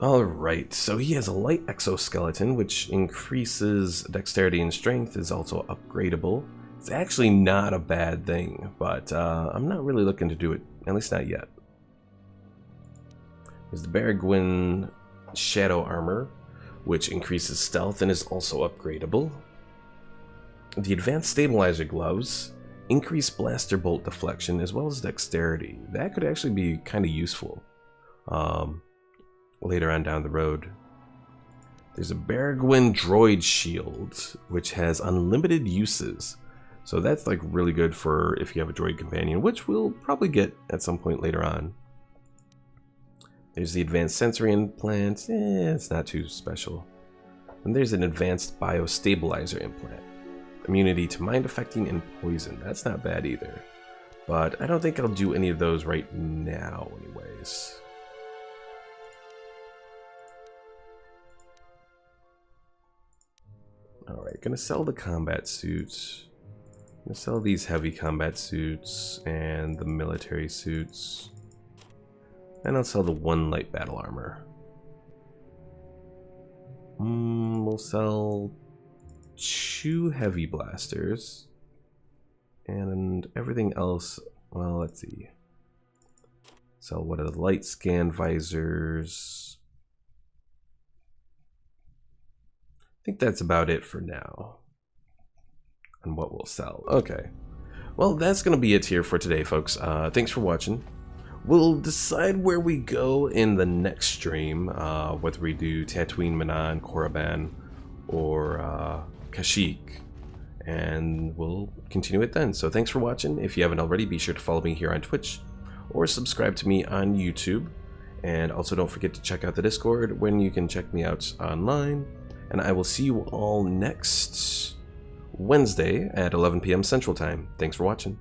Alright, so he has a light exoskeleton, which increases dexterity and strength, is also upgradable. It's actually not a bad thing, but I'm not really looking to do it, at least not yet. There's the Baragwin Shadow Armor, which increases stealth and is also upgradable. The Advanced Stabilizer Gloves increase blaster bolt deflection as well as dexterity. That could actually be kind of useful later on down the road. There's a Baragwin Droid Shield, which has unlimited uses. So that's like really good for if you have a droid companion, which we'll probably get at some point later on. There's the Advanced Sensory Implant. It's not too special. And there's an Advanced Biostabilizer Implant. Immunity to mind affecting and poison. That's not bad either. But I don't think I'll do any of those right now anyways. Alright, gonna sell the combat suits. Gonna sell these heavy combat suits and the military suits. And I'll sell the one light battle armor. We'll sell 2 heavy blasters. And everything else, well, let's see. Sell what are the light scan visors. I think that's about it for now. And what we'll sell. Okay. Well, that's going to be it here for today, folks. Thanks for watching. We'll decide where we go in the next stream, whether we do Tatooine, Manan, Korriban, or Kashyyyk, and we'll continue it then. So thanks for watching. If you haven't already, be sure to follow me here on Twitch, or subscribe to me on YouTube, and also don't forget to check out the Discord when you can check me out online, and I will see you all next Wednesday at 11 p.m. Central Time. Thanks for watching.